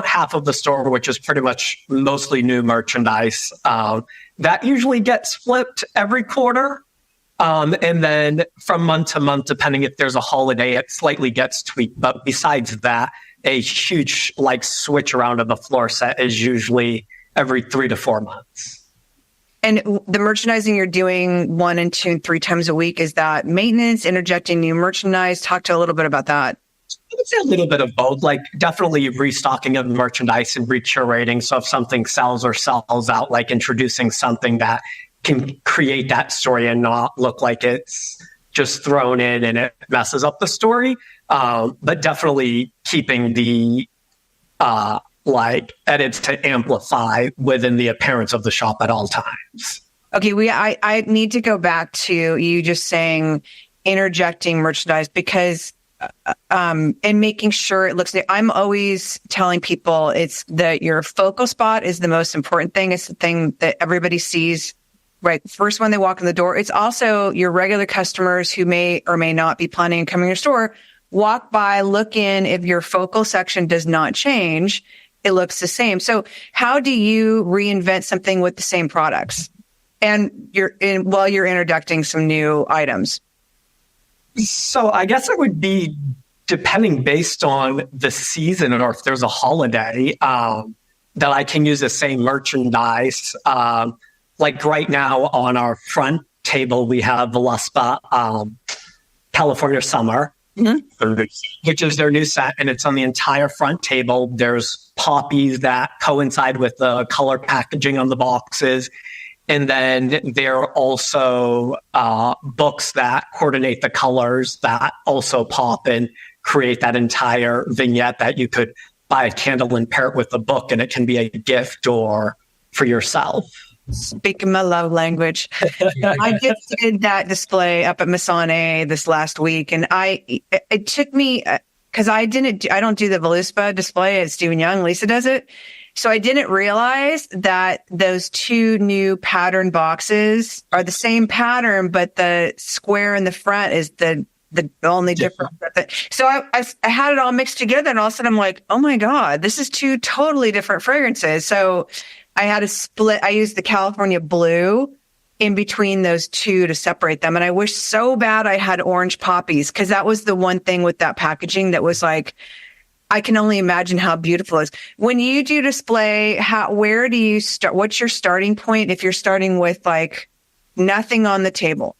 half of the store, which is pretty much mostly new merchandise, that usually gets flipped every quarter. And then from month to month, depending if there's a holiday, it slightly gets tweaked. But besides that, a huge switch around of the floor set is usually every 3 to 4 months. And the merchandising you're doing 1 and 2 and 3 times a week, is that maintenance, interjecting new merchandise? Talk to a little bit about that. I would say a little bit of both, like definitely restocking of merchandise and recurating. So if something sells or sells out, like introducing something that can create that story and not look like it's just thrown in and it messes up the story. But definitely keeping the like edits to amplify within the appearance of the shop at all times. Okay, I need to go back to you just saying interjecting merchandise because and making sure it looks. I'm always telling people it's that your focal spot is the most important thing. It's the thing that everybody sees right first when they walk in the door. It's also your regular customers who may or may not be planning on coming to your store. Walk by, look in. If your focal section does not change, it looks the same. So how do you reinvent something with the same products? And while you're introducing some new items. So I guess it would be depending based on the season or if there's a holiday that I can use the same merchandise. Like right now on our front table, we have Veluspa California Summer, which is their new set. And it's on the entire front table. There's poppies that coincide with the color packaging on the boxes. And then there are also books that coordinate the colors that also pop and create that entire vignette that you could buy a candle and pair it with the book, and it can be a gift or for yourself. Speaking my love language. I just did that display up at Masone this last week, and it took me because I don't do the Veluspa display at Stephen Young. Lisa does it. So I didn't realize that those two new pattern boxes are the same pattern, but the square in the front is the only difference. So I had it all mixed together, and all of a sudden I'm like, oh my God, this is two totally different fragrances. So I had to split. I used the California Blue in between those two to separate them. And I wish so bad I had orange poppies, because that was the one thing with that packaging that was like, I can only imagine how beautiful it is. When you do display, where do you start? What's your starting point if you're starting with like nothing on the table?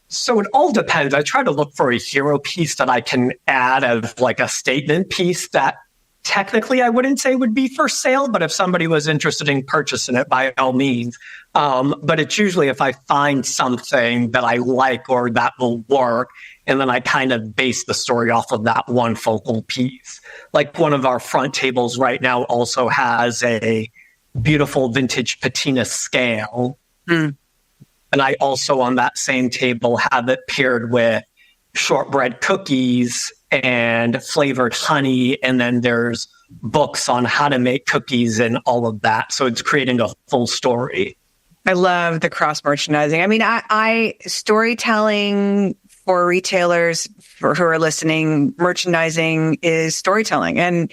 So it all depends. I try to look for a hero piece that I can add as like a statement piece that technically I wouldn't say would be for sale, but if somebody was interested in purchasing it, by all means. But it's usually if I find something that I like or that will work, and then I kind of base the story off of that one focal piece. Like one of our front tables right now also has a beautiful vintage patina scale. And I also on that same table have it paired with shortbread cookies and flavored honey. And then there's books on how to make cookies and all of that. So it's creating a full story. I love the cross merchandising. I mean, I storytelling for retailers who are listening, merchandising is storytelling. And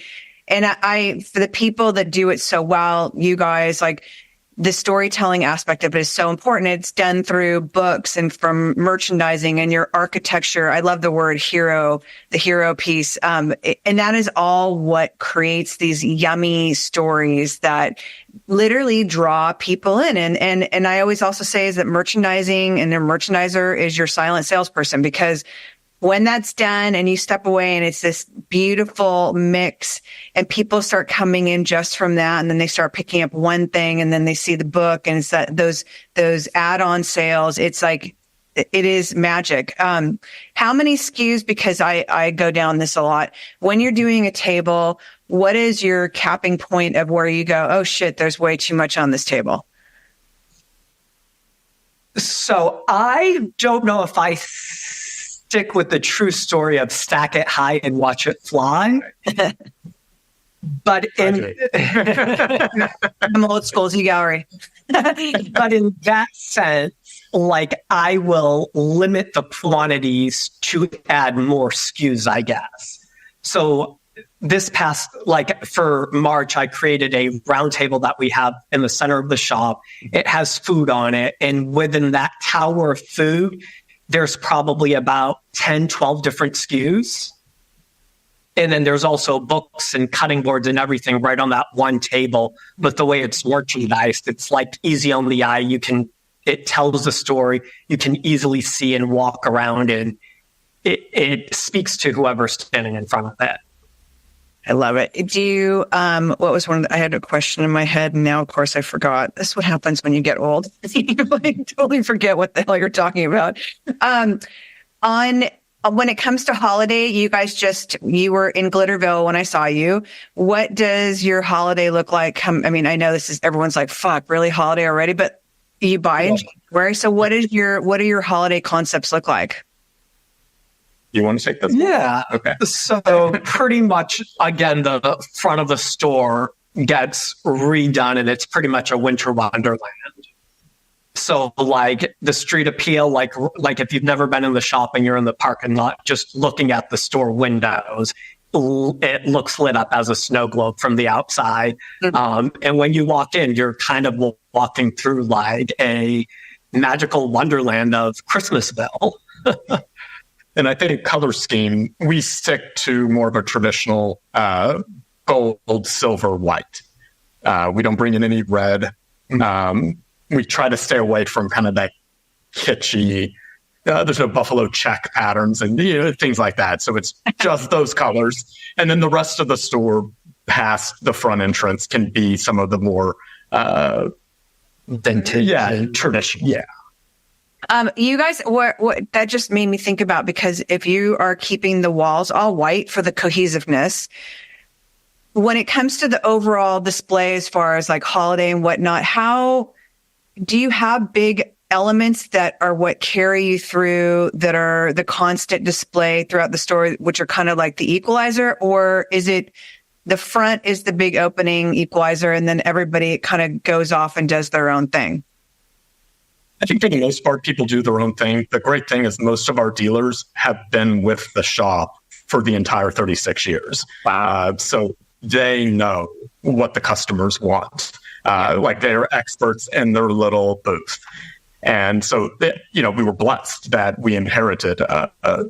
I, for the people that do it so well, you guys, like the storytelling aspect of it is so important. It's done through books and from merchandising and your architecture. I love the word hero, the hero piece. And that is all what creates these yummy stories that literally draw people in. And I always also say is that merchandising and their merchandiser is your silent salesperson, because when that's done and you step away and it's this beautiful mix and people start coming in just from that, and then they start picking up one thing and then they see the book and it's that those add-on sales, it's like, it is magic. How many SKUs, because I go down this a lot, when you're doing a table, what is your capping point of where you go, oh shit, there's way too much on this table? So I don't know if I stick with the true story of stack it high and watch it fly. But I'm old school, Z Gallery. But in that sense, like I will limit the quantities to add more SKUs, I guess. So this past, like for March, I created a round table that we have in the center of the shop. It has food on it. And within that tower of food, there's probably about 10, 12 different SKUs. And then there's also books and cutting boards and everything right on that one table. But the way it's merchandised, it's like easy on the eye. It tells the story. You can easily see and walk around and it speaks to whoever's standing in front of it. I love it. Do you, what was I had a question in my head and now, of course, I forgot. This is what happens when you get old. You like totally forget what the hell you're talking about. When it comes to holiday, you were in Glitterville when I saw you. What does your holiday look like? I mean, I know everyone's like, fuck, really holiday already, but you buy in January. So what do your holiday concepts look like? You want to take this? Yeah. Okay. So pretty much, again, the front of the store gets redone and it's pretty much a winter wonderland. So like the street appeal, like if you've never been in the shop and you're in the parking lot, just looking at the store windows, it looks lit up as a snow globe from the outside. Mm-hmm. And when you walk in, you're kind of walking through like a magical wonderland of Christmasville. And I think color scheme, we stick to more of a traditional gold, silver, white. We don't bring in any red. We try to stay away from kind of that kitschy, there's no buffalo check patterns and things like that. So it's just those colors. And then the rest of the store past the front entrance can be some of the more vintage, traditional. Yeah. You guys, what that just made me think about, because if you are keeping the walls all white for the cohesiveness, when it comes to the overall display as far as like holiday and whatnot, how do you have big elements that are what carry you through, that are the constant display throughout the store, which are kind of like the equalizer? Or is it the front is the big opening equalizer and then everybody kind of goes off and does their own thing? I think for the most part, people do their own thing. The great thing is most of our dealers have been with the shop for the entire 36 years. Wow. So they know what the customers want. Like they're experts in their little booth. And so, we were blessed that we inherited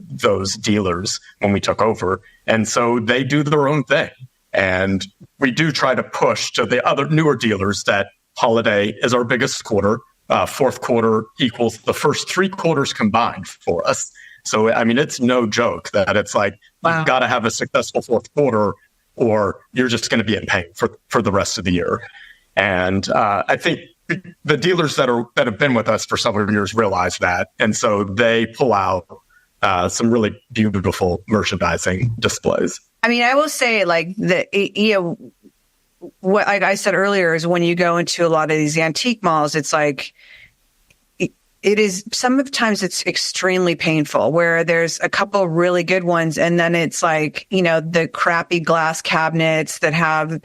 those dealers when we took over. And so they do their own thing. And we do try to push to the other newer dealers that holiday is our biggest quarter. Fourth quarter equals the first 3 quarters combined for us. So, I mean, it's no joke that it's like, You've got to have a successful fourth quarter or you're just going to be in pain for the rest of the year. And I think the dealers that have been with us for several years realize that. And so they pull out some really beautiful merchandising displays. I mean, I will say like what like I said earlier is when you go into a lot of these antique malls, it's like it is sometimes it's extremely painful where there's a couple really good ones and then it's like, the crappy glass cabinets that have,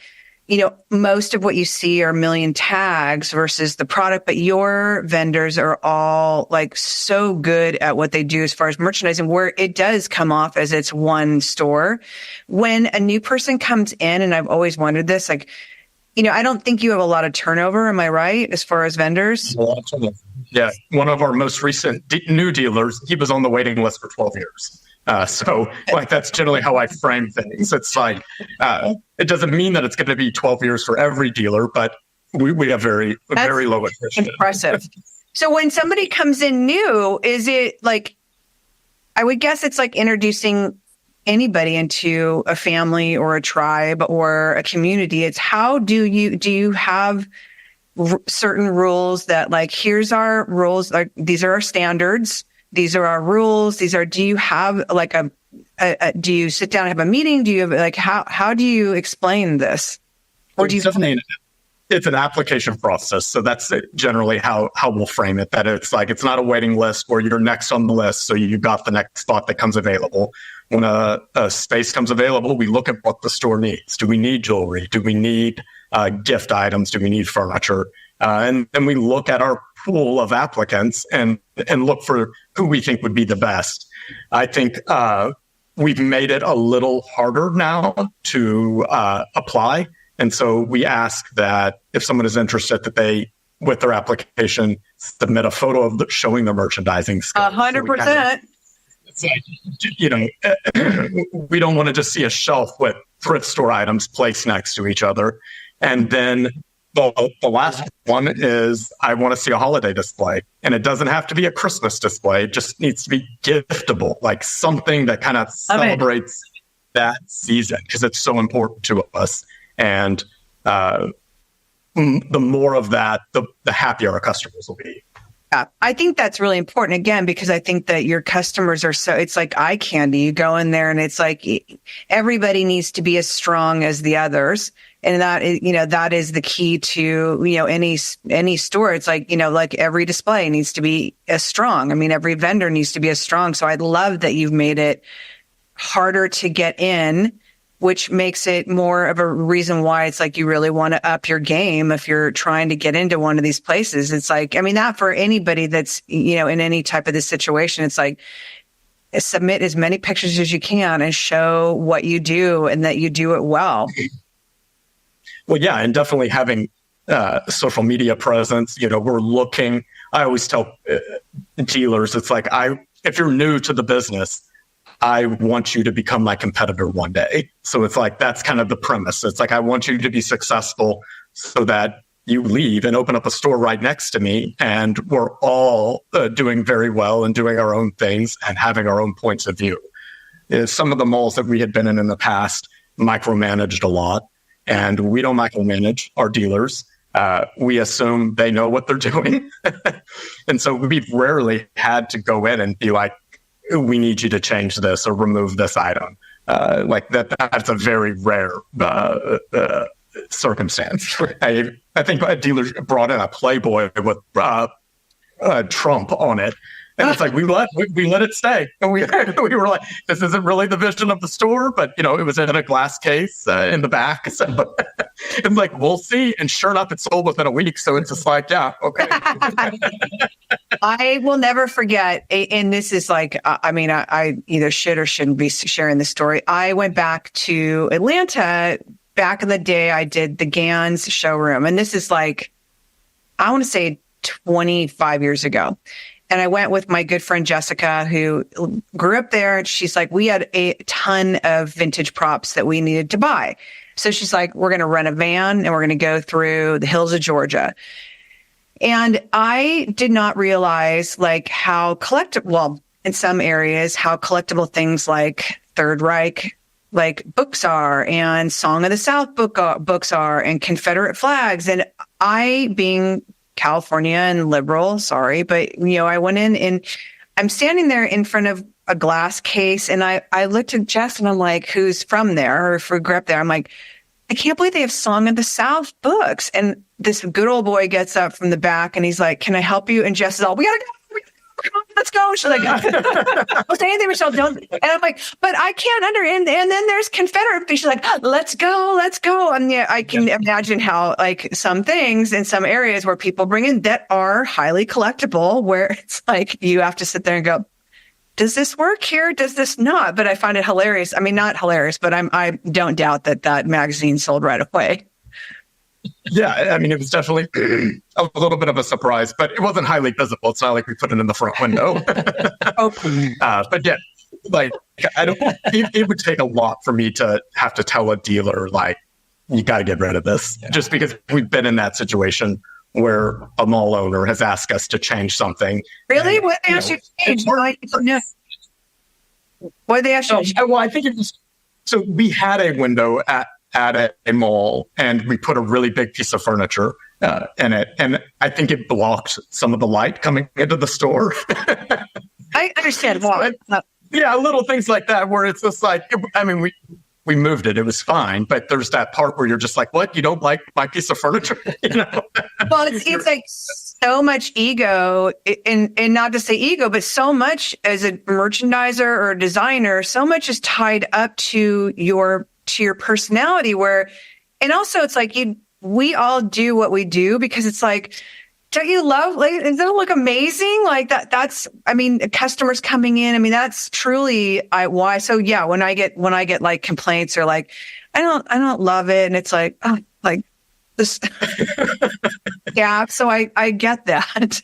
most of what you see are million tags versus the product, but your vendors are all like so good at what they do as far as merchandising, where it does come off as it's one store. When a new person comes in, and I've always wondered this, like, I don't think you have a lot of turnover. Am I right? As far as vendors? Yeah. One of our most recent new dealers, he was on the waiting list for 12 years. So that's generally how I frame things. It's like, it doesn't mean that it's going to be 12 years for every dealer, but we have very low attrition. Impressive. So when somebody comes in new, is it like, I would guess it's like introducing anybody into a family or a tribe or a community. It's how do you have certain rules that like, here's our rules, like these are our standards. These are our rules. Do you have like do you sit down and have a meeting? Do you have like, how do you explain this? Or do you? It's an application process. So that's generally how we'll frame it, that it's like, it's not a waiting list where you're next on the list. So you got the next spot that comes available. When a space comes available, we look at what the store needs. Do we need jewelry? Do we need gift items? Do we need furniture? And then we look at our pool of applicants and look for who we think would be the best. I think we've made it a little harder now to apply. And so we ask that if someone is interested, that they, with their application, submit a photo of showing their merchandising skills. 100%. It's like, we don't want to just see a shelf with thrift store items placed next to each other. And then The last one is I want to see a holiday display, and it doesn't have to be a Christmas display. It just needs to be giftable, like something that kind of celebrates that season, because it's so important to us. And the more of that, the happier our customers will be. Yeah, I think that's really important again, because I think that your customers are it's like eye candy. You go in there and it's like everybody needs to be as strong as the others. And that is, that is the key to, any store. It's like, like every display needs to be as strong. I mean, every vendor needs to be as strong. So I love that you've made it harder to get in, which makes it more of a reason why it's like you really want to up your game if you're trying to get into one of these places. It's like, I mean, not for anybody that's, in any type of this situation. It's like, submit as many pictures as you can and show what you do and that you do it well. Well, yeah, and definitely having social media presence. We're looking. I always tell dealers, it's like, if you're new to the business, I want you to become my competitor one day. So it's like, that's kind of the premise. It's like, I want you to be successful so that you leave and open up a store right next to me, and we're all doing very well and doing our own things and having our own points of view. Some of the malls that we had been in the past micromanaged a lot, and we don't micromanage our dealers. We assume they know what they're doing. And so we've rarely had to go in and be like, we need you to change this or remove this item. That's a very rare circumstance. I think a dealer brought in a Playboy with Trump on it. And it's like, we let it stay. And we were like, this isn't really the vision of the store, but it was in a glass case in the back. So it's like, we'll see. And sure enough, it sold within a week. So it's just like, yeah, okay. I will never forget. And this is like, I either should or shouldn't be sharing the story. I went back to Atlanta back in the day. I did the Gans showroom. And this is like, I want to say 25 years ago. And I went with my good friend, Jessica, who grew up there. And she's like, we had a ton of vintage props that we needed to buy. So she's like, we're going to rent a van and we're going to go through the hills of Georgia. And I did not realize like how in some areas, how collectible things like Third Reich, like books are, and Song of the South books are, and Confederate flags. And I, being California and liberal, sorry, but I went in and I'm standing there in front of a glass case, and I looked at Jess and I'm like, who's from there, or if we grew up there, I'm like, I can't believe they have Song of the South books. And this good old boy gets up from the back and he's like, can I help you? And Jess is all, we gotta go. Let's go. She's like, I'll say anything, Michelle, don't. And I'm like, but I can't and then there's Confederate. She's like, let's go. And yeah, I can imagine how like some things in some areas where people bring in that are highly collectible, where it's like, you have to sit there and go, does this work here? Does this not? But I find it hilarious. I mean, not hilarious, but I don't doubt that magazine sold right away. Yeah, I mean, it was definitely a little bit of a surprise, but it wasn't highly visible. It's not like we put it in the front window. But yeah, like it would take a lot for me to have to tell a dealer, like, you got to get rid of this, just because we've been in that situation where a mall owner has asked us to change something. Really? What they asked you to change? What did they ask you to change? Well, I think it was, so we had a window at a mall, and we put a really big piece of furniture in it, and I think it blocked some of the light coming into the store. I understand why. Yeah, little things like that, where it's just like, we moved it, it was fine, but there's that part where you're just like, what, you don't like my piece of furniture? Well, it's like so much ego, and not to say ego, but so much as a merchandiser or a designer, so much is tied up to your personality, and also it's like we all do what we do because it's like, don't you love, like, doesn't it look amazing? Like that's, customers coming in. that's truly why. So yeah, when I get like complaints or like, I don't love it. And it's like, oh, like this. Yeah. So I get that.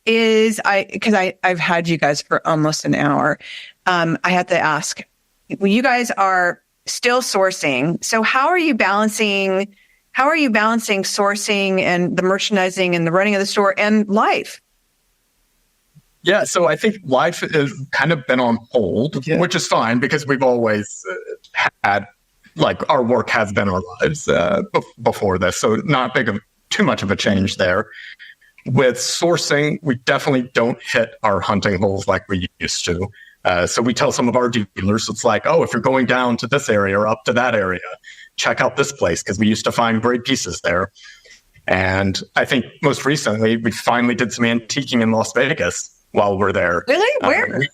Because I've had you guys for almost an hour. I have to ask, you guys are still sourcing. So how are you balancing how are you balancing sourcing and the merchandising and the running of the store and life? Yeah, so I think life has kind of been on hold, which is fine because we've always had, like, our work has been our lives before this. So not too much of a change there. With sourcing, we definitely don't hit our hunting holes like we used to. So we tell some of our dealers, it's like, oh, if you're going down to this area or up to that area, check out this place because we used to find great pieces there. And I think most recently, we finally did some antiquing in Las Vegas while we're there. Really? Where?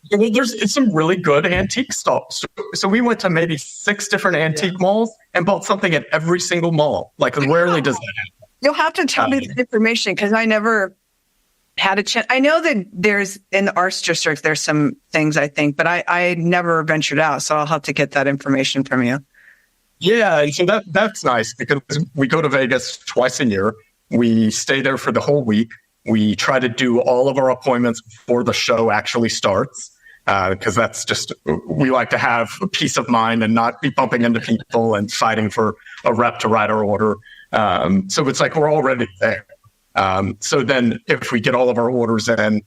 There's some really good antique stops. So we went to maybe 6 different antique malls and bought something at every single mall. Like, rarely does that happen. You'll have to tell me the information because I never had a chance. I know that there's in the arts district, there's some things I think, but I never ventured out. So I'll have to get that information from you. Yeah, so that's nice because we go to Vegas twice a year. We stay there for the whole week. We try to do all of our appointments before the show actually starts because that's just, we like to have a peace of mind and not be bumping into people and fighting for a rep to write our order. So it's like we're already there. So then if we get all of our orders in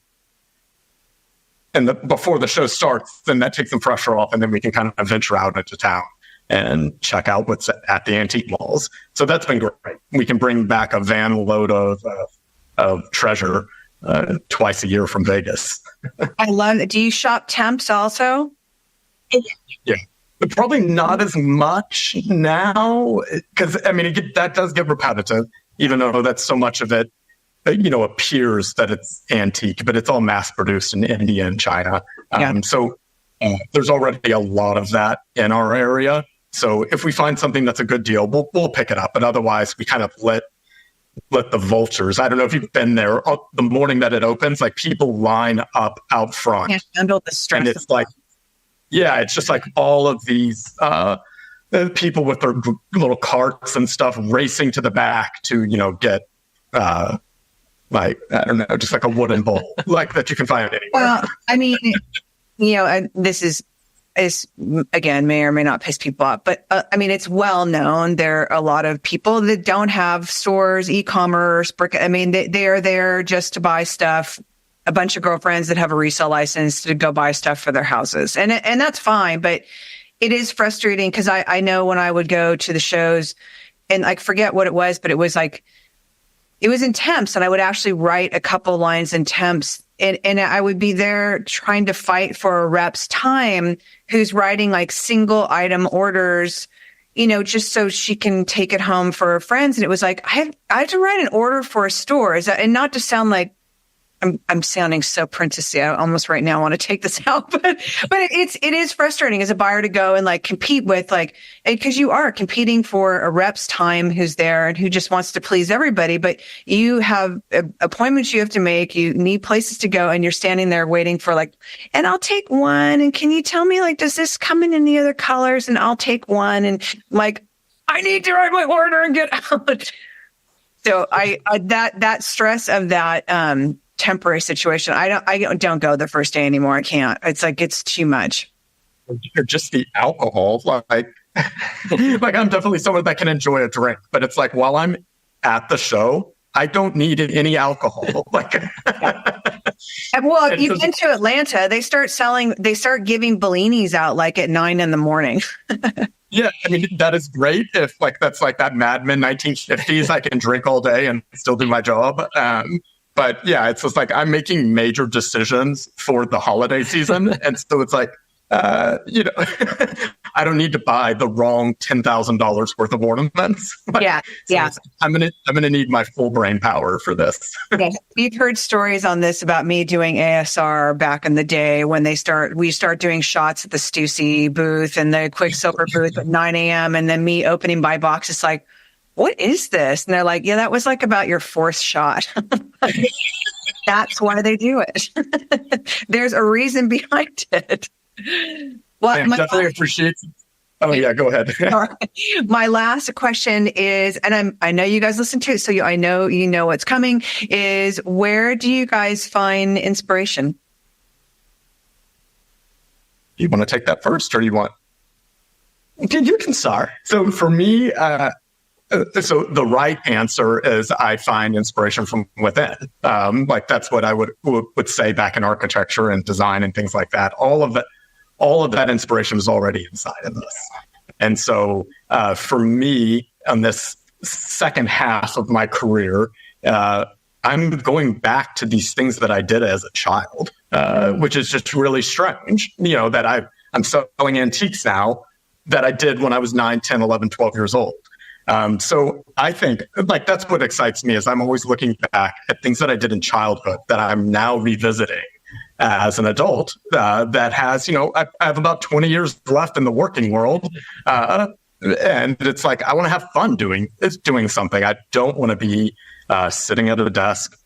and before the show starts, then that takes some pressure off and then we can kind of venture out into town and check out what's at the antique malls. So that's been great. We can bring back a van load of treasure twice a year from Vegas. I love it. Do you shop temps also? Yeah, but probably not as much now because, I mean, that does get repetitive, even though that's so much of it, appears that it's antique, but it's all mass produced in India and China. So there's already a lot of that in our area. So if we find something that's a good deal, we'll pick it up. But otherwise, we kind of let the vultures. I don't know if you've been there. The morning that it opens, like people line up out front. Can't handle the stress. And it's like, yeah, it's just like all of these people with their little carts and stuff racing to the back to, get like, I don't know, just like a wooden bowl like that you can find anywhere. Well, I mean, this is again, may or may not piss people off, but I mean, it's well known. There are a lot of people that don't have stores, e-commerce, I mean, they are there just to buy stuff. A bunch of girlfriends that have a resale license to go buy stuff for their houses. And that's fine, but it is frustrating because I know when I would go to the shows and I forget what it was, but it was like, it was in temps and I would actually write a couple lines in temps and I would be there trying to fight for a rep's time who's writing like single item orders, just so she can take it home for her friends. And it was like, I have to write an order for a store. And not to sound like I'm sounding so princessy. I almost right now want to take this out, but it is frustrating as a buyer to go and like compete with because you are competing for a rep's time who's there and who just wants to please everybody, but you have appointments you have to make, you need places to go and you're standing there waiting for and I'll take one. And can you tell me does this come in any other colors? And I'll take one. And I need to write my order and get out. So I that stress of that, temporary situation. I don't go the first day anymore. I can't. It's like, it's too much. Or just the alcohol. Like I'm definitely someone that can enjoy a drink, but it's like while I'm at the show, I don't need any alcohol. Well, if you've been to Atlanta, they start giving Bellinis out at 9 a.m. Yeah, I mean, that is great if that's like that Mad Men 1950s, I can drink all day and still do my job. But yeah, it's just like I'm making major decisions for the holiday season. And so it's like, I don't need to buy the wrong $10,000 worth of ornaments. Yeah. I'm gonna need my full brain power for this. Yeah. We've heard stories on this about me doing ASR back in the day when we start doing shots at the Stussy booth and the Quicksilver booth at 9 a.m. And then me opening my box. It's like, what is this? And they're like, yeah, that was about your 4th shot. That's why they do it. There's a reason behind it. Well, I definitely appreciate it. Oh yeah, go ahead. All right. My last question is, and I know you guys listen to it, so I know you know what's coming, is where do you guys find inspiration? You want to take that first or you want? You can start. So for me, So the right answer is I find inspiration from within. Like that's what I would say back in architecture and design and things like that. All of that inspiration is already inside of us. And so for me, on this second half of my career, I'm going back to these things that I did as a child, which is just really strange, that I'm selling antiques now that I did when I was 9, 10, 11, 12 years old. So I think like that's what excites me is I'm always looking back at things that I did in childhood that I'm now revisiting as an adult that has, I have about 20 years left in the working world. And it's like, I want to have fun doing something. I don't want to be sitting at a desk,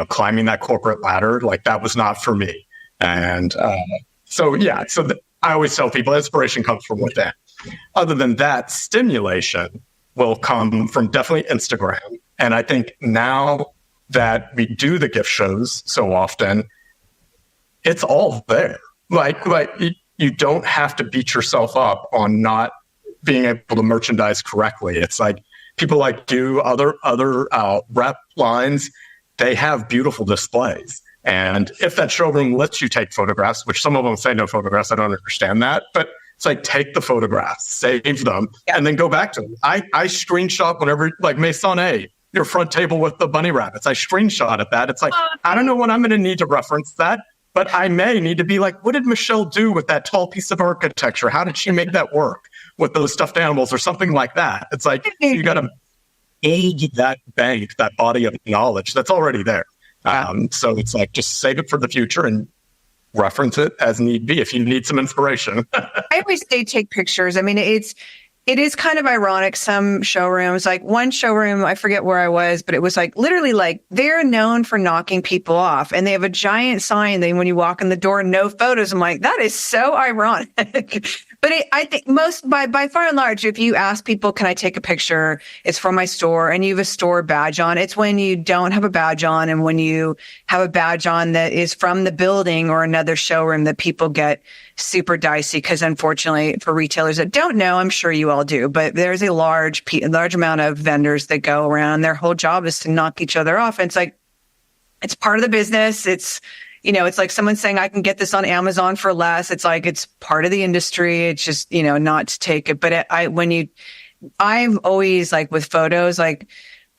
climbing that corporate ladder. Like that was not for me. And I always tell people inspiration comes from within. Other than that, stimulation will come from definitely Instagram. And I think now that we do the gift shows so often, it's all there. Like you don't have to beat yourself up on not being able to merchandise correctly. It's like people like you, other rep lines, they have beautiful displays. And if that showroom lets you take photographs, which some of them say no photographs, I don't understand that, but it's like take the photographs, save them, and then go back to them. I screenshot whenever, like Maison A, your front table with the bunny rabbits. I screenshot at that. It's like, I don't know when I'm going to need to reference that, but I may need to be like, what did Michelle do with that tall piece of architecture? How did she make that work with those stuffed animals or something like that? It's like, you got to aid that bank, that body of knowledge that's already there. So it's like, just save it for the future and reference it as need be if you need some inspiration. I always say take pictures. I mean, it is kind of ironic. Some showrooms, like one showroom, I forget where I was, but it was like literally like they're known for knocking people off, and they have a giant sign. Then when you walk in the door, no photos. I'm like, that is so ironic. But I think by far and large, if you ask people, can I take a picture? It's from my store and you have a store badge on. It's when you don't have a badge on and when you have a badge on that is from the building or another showroom that people get super dicey. Because unfortunately for retailers that don't know, I'm sure you all do, but there's a large amount of vendors that go around. Their whole job is to knock each other off. And it's like, it's part of the business. It's like someone saying, I can get this on Amazon for less. It's like, it's part of the industry. It's just, not to take it. But I've always like with photos, like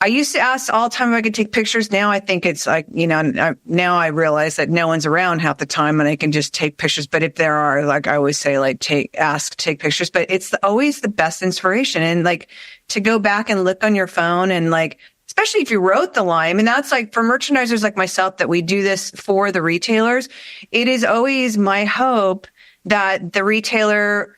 I used to ask all the time if I could take pictures. Now I think it's like, now I realize that no one's around half the time and I can just take pictures. But if there are, like I always say, like take pictures, but it's always the best inspiration. And like to go back and look on your phone and like, especially if you wrote the line. I mean, that's like for merchandisers like myself that we do this for the retailers. It is always my hope that the retailer,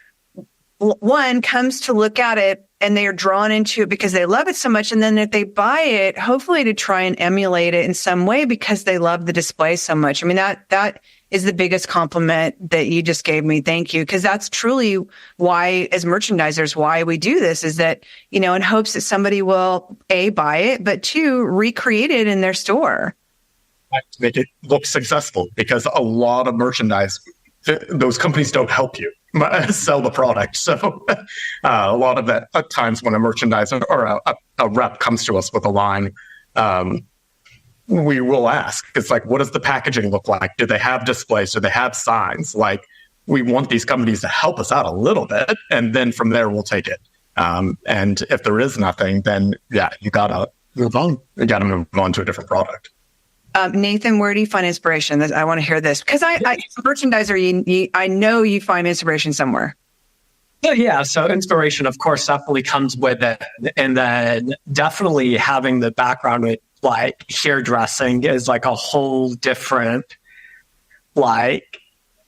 one, comes to look at it and they are drawn into it because they love it so much. And then if they buy it, hopefully to try and emulate it in some way because they love the display so much. I mean, that is the biggest compliment that you just gave me. Thank you. Because that's truly why, as merchandisers, why we do this is that, in hopes that somebody will A, buy it, but two, recreate it in their store. To make it look successful, because a lot of merchandise, those companies don't help you sell the product. So a lot of that at times when a merchandiser or a rep comes to us with a line, we will ask, it's like, what does the packaging look like? Do they have displays? Do they have signs? Like, we want these companies to help us out a little bit. And then from there, we'll take it. And if there is nothing, then you gotta move on. You gotta move on to a different product. Nathan, where do you find inspiration? I want to hear this because I merchandiser, I know you find inspiration somewhere. Yeah. So inspiration, of course, definitely comes with it. And then definitely having the background with like hairdressing is like a whole different like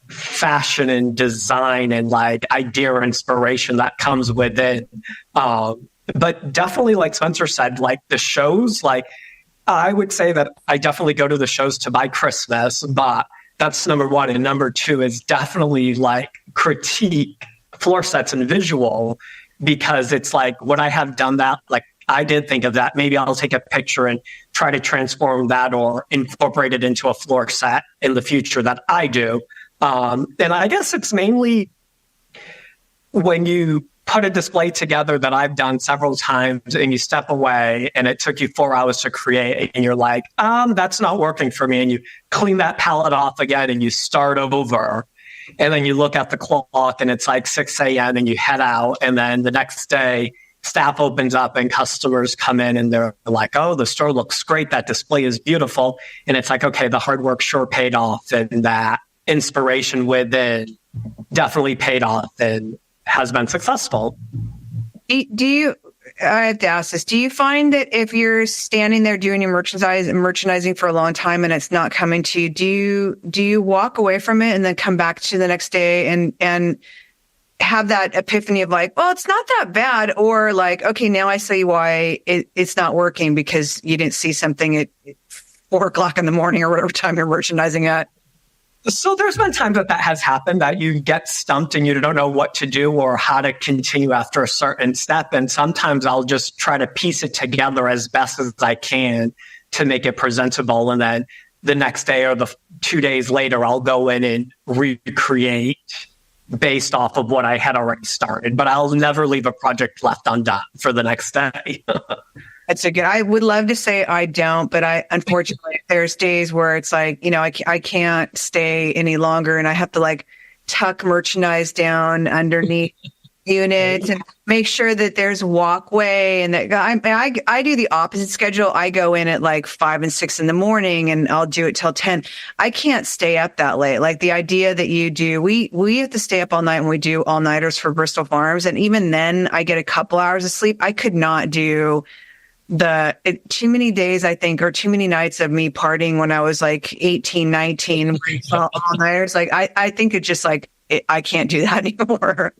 fashion and design and like idea or inspiration that comes with it. But definitely, like Spencer said, like the shows, like I would say that I definitely go to the shows to buy Christmas, but that's number one. And number two is definitely like critique floor sets and visual, because it's like when I have done that, like I did think of that. Maybe I'll take a picture and try to transform that or incorporate it into a floor set in the future that I do. And I guess it's mainly when you put a display together that I've done several times, and you step away and it took you 4 hours to create, and you're like, that's not working for me. And you clean that palette off again and you start over. And then you look at the clock and it's like 6 a.m. and you head out. And then the next day, staff opens up and customers come in and they're like, oh, the store looks great. That display is beautiful. And it's like, okay, the hard work sure paid off, and that inspiration within definitely paid off and has been successful. I have to ask this. Do you find that if you're standing there doing your merchandising for a long time and it's not coming to you, do you walk away from it and then come back to the next day and have that epiphany of like, well, it's not that bad, or like, okay, now I see why it's not working because you didn't see something at 4:00 in the morning or whatever time you're merchandising at? So there's been times that has happened, that you get stumped and you don't know what to do or how to continue after a certain step. And sometimes I'll just try to piece it together as best as I can to make it presentable. And then the next day or the 2 days later, I'll go in and recreate based off of what I had already started. But I'll never leave a project left undone for the next day. I would love to say I don't, but unfortunately, there's days where it's like, I can't stay any longer and I have to like tuck merchandise down underneath units and make sure that there's walkway. And that I do the opposite schedule. I go in at like 5 and 6 in the morning and I'll do it till 10. I can't stay up that late. Like the idea that you do, we have to stay up all night when we do all nighters for Bristol Farms. And even then I get a couple hours of sleep. I could not do too many days, I think, or too many nights of me partying when I was like 18, 19, all nighters. Like, I think it's just like, I can't do that anymore.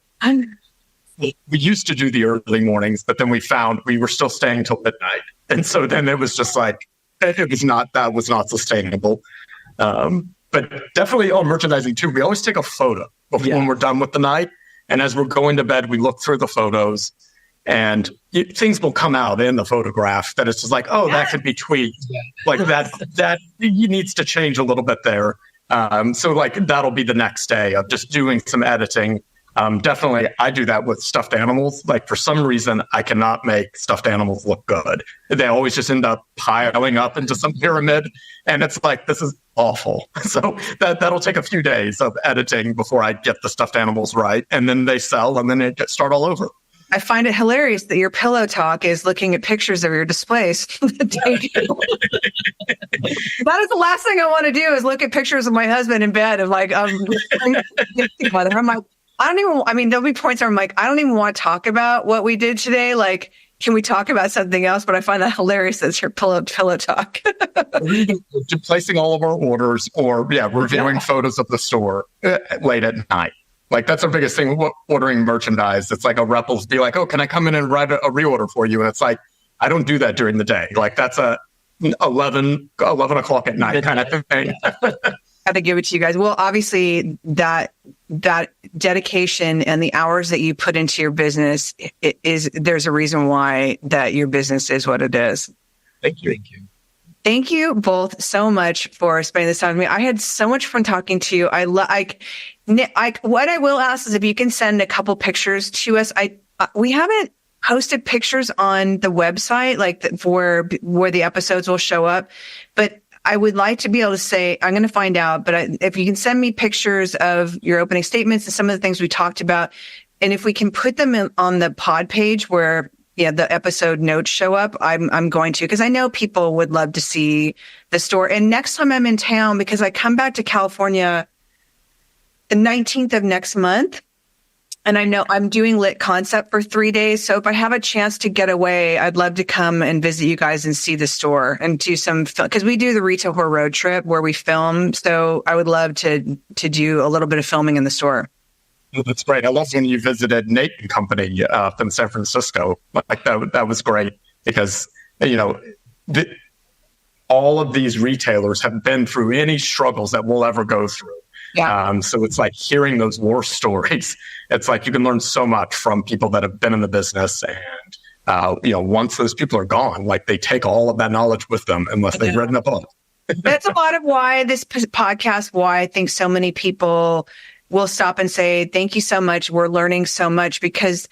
We used to do the early mornings, but then we found we were still staying till midnight. And so then it was just like, that was not sustainable. But definitely on merchandising too, we always take a photo when we're done with the night. And as we're going to bed, we look through the photos. And things will come out in the photograph that it's just like, oh, that could be tweaked. Like that needs to change a little bit there. So like that'll be the next day of just doing some editing. Definitely, I do that with stuffed animals. Like for some reason, I cannot make stuffed animals look good. They always just end up piling up into some pyramid. And it's like, this is awful. So that'll take a few days of editing before I get the stuffed animals right. And then they sell and then it start all over. I find it hilarious that your pillow talk is looking at pictures of your displays. That is the last thing I want to do is look at pictures of my husband in bed of like, I'm like, there'll be points where I'm like, I don't even want to talk about what we did today. Like, can we talk about something else? But I find that hilarious. That's your pillow talk. Placing all of our orders or reviewing photos of the store late at night. Like that's our biggest thing, ordering merchandise. It's like a rep will be like, oh, can I come in and write a reorder for you? And it's like, I don't do that during the day. Like that's a 11 o'clock at night kind of thing. Got to give it to you guys. Well, obviously that dedication and the hours that you put into your business there's a reason why that your business is what it is. Thank you. Thank you both so much for spending this time with me. I had so much fun talking to you. What I will ask is if you can send a couple pictures to us. We haven't posted pictures on the website, like where the episodes will show up, but I would like to be able to say, I'm going to find out, but if you can send me pictures of your opening statements and some of the things we talked about, and if we can put them on the pod page where the episode notes show up, I'm going to, because I know people would love to see the store. And next time I'm in town, because I come back to California the 19th of next month, and I know I'm doing Lit Concept for 3 days. So if I have a chance to get away, I'd love to come and visit you guys and see the store and do some film, because we do the Retail Horror Road Trip where we film. So I would love to do a little bit of filming in the store. That's great. I love when you visited Nate and Company from San Francisco. Like that was great because, all of these retailers have been through any struggles that we'll ever go through. Yeah. So it's like hearing those war stories. It's like you can learn so much from people that have been in the business. And, once those people are gone, like they take all of that knowledge with them unless they've written a book. That's a lot of why this podcast, why I think so many people will stop and say, thank you so much. We're learning so much because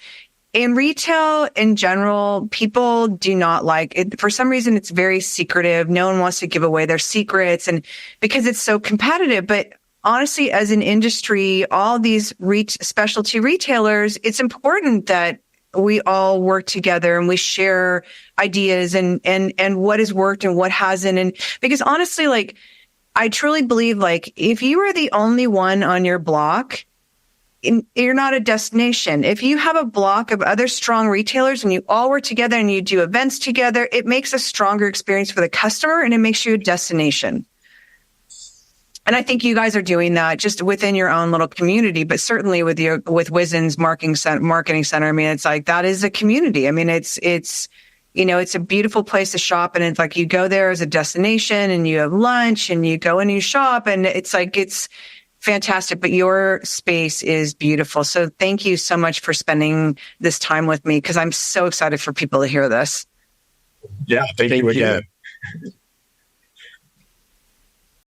in retail in general, people do not like it. For some reason, it's very secretive. No one wants to give away their secrets, and because it's so competitive. But honestly, as an industry, all these specialty retailers, it's important that we all work together and we share ideas and what has worked and what hasn't. And because honestly, like, I truly believe, like, if you are the only one on your block, you're not a destination. If you have a block of other strong retailers and you all work together and you do events together, it makes a stronger experience for the customer and it makes you a destination. And I think you guys are doing that just within your own little community, but certainly with Wizen's marketing center. I mean, it's like, that is a community. I mean, it's a beautiful place to shop, and it's like you go there as a destination and you have lunch and you go and you shop, and it's like, it's fantastic. But your space is beautiful. So thank you so much for spending this time with me, because I'm so excited for people to hear this. Yeah, thank you again.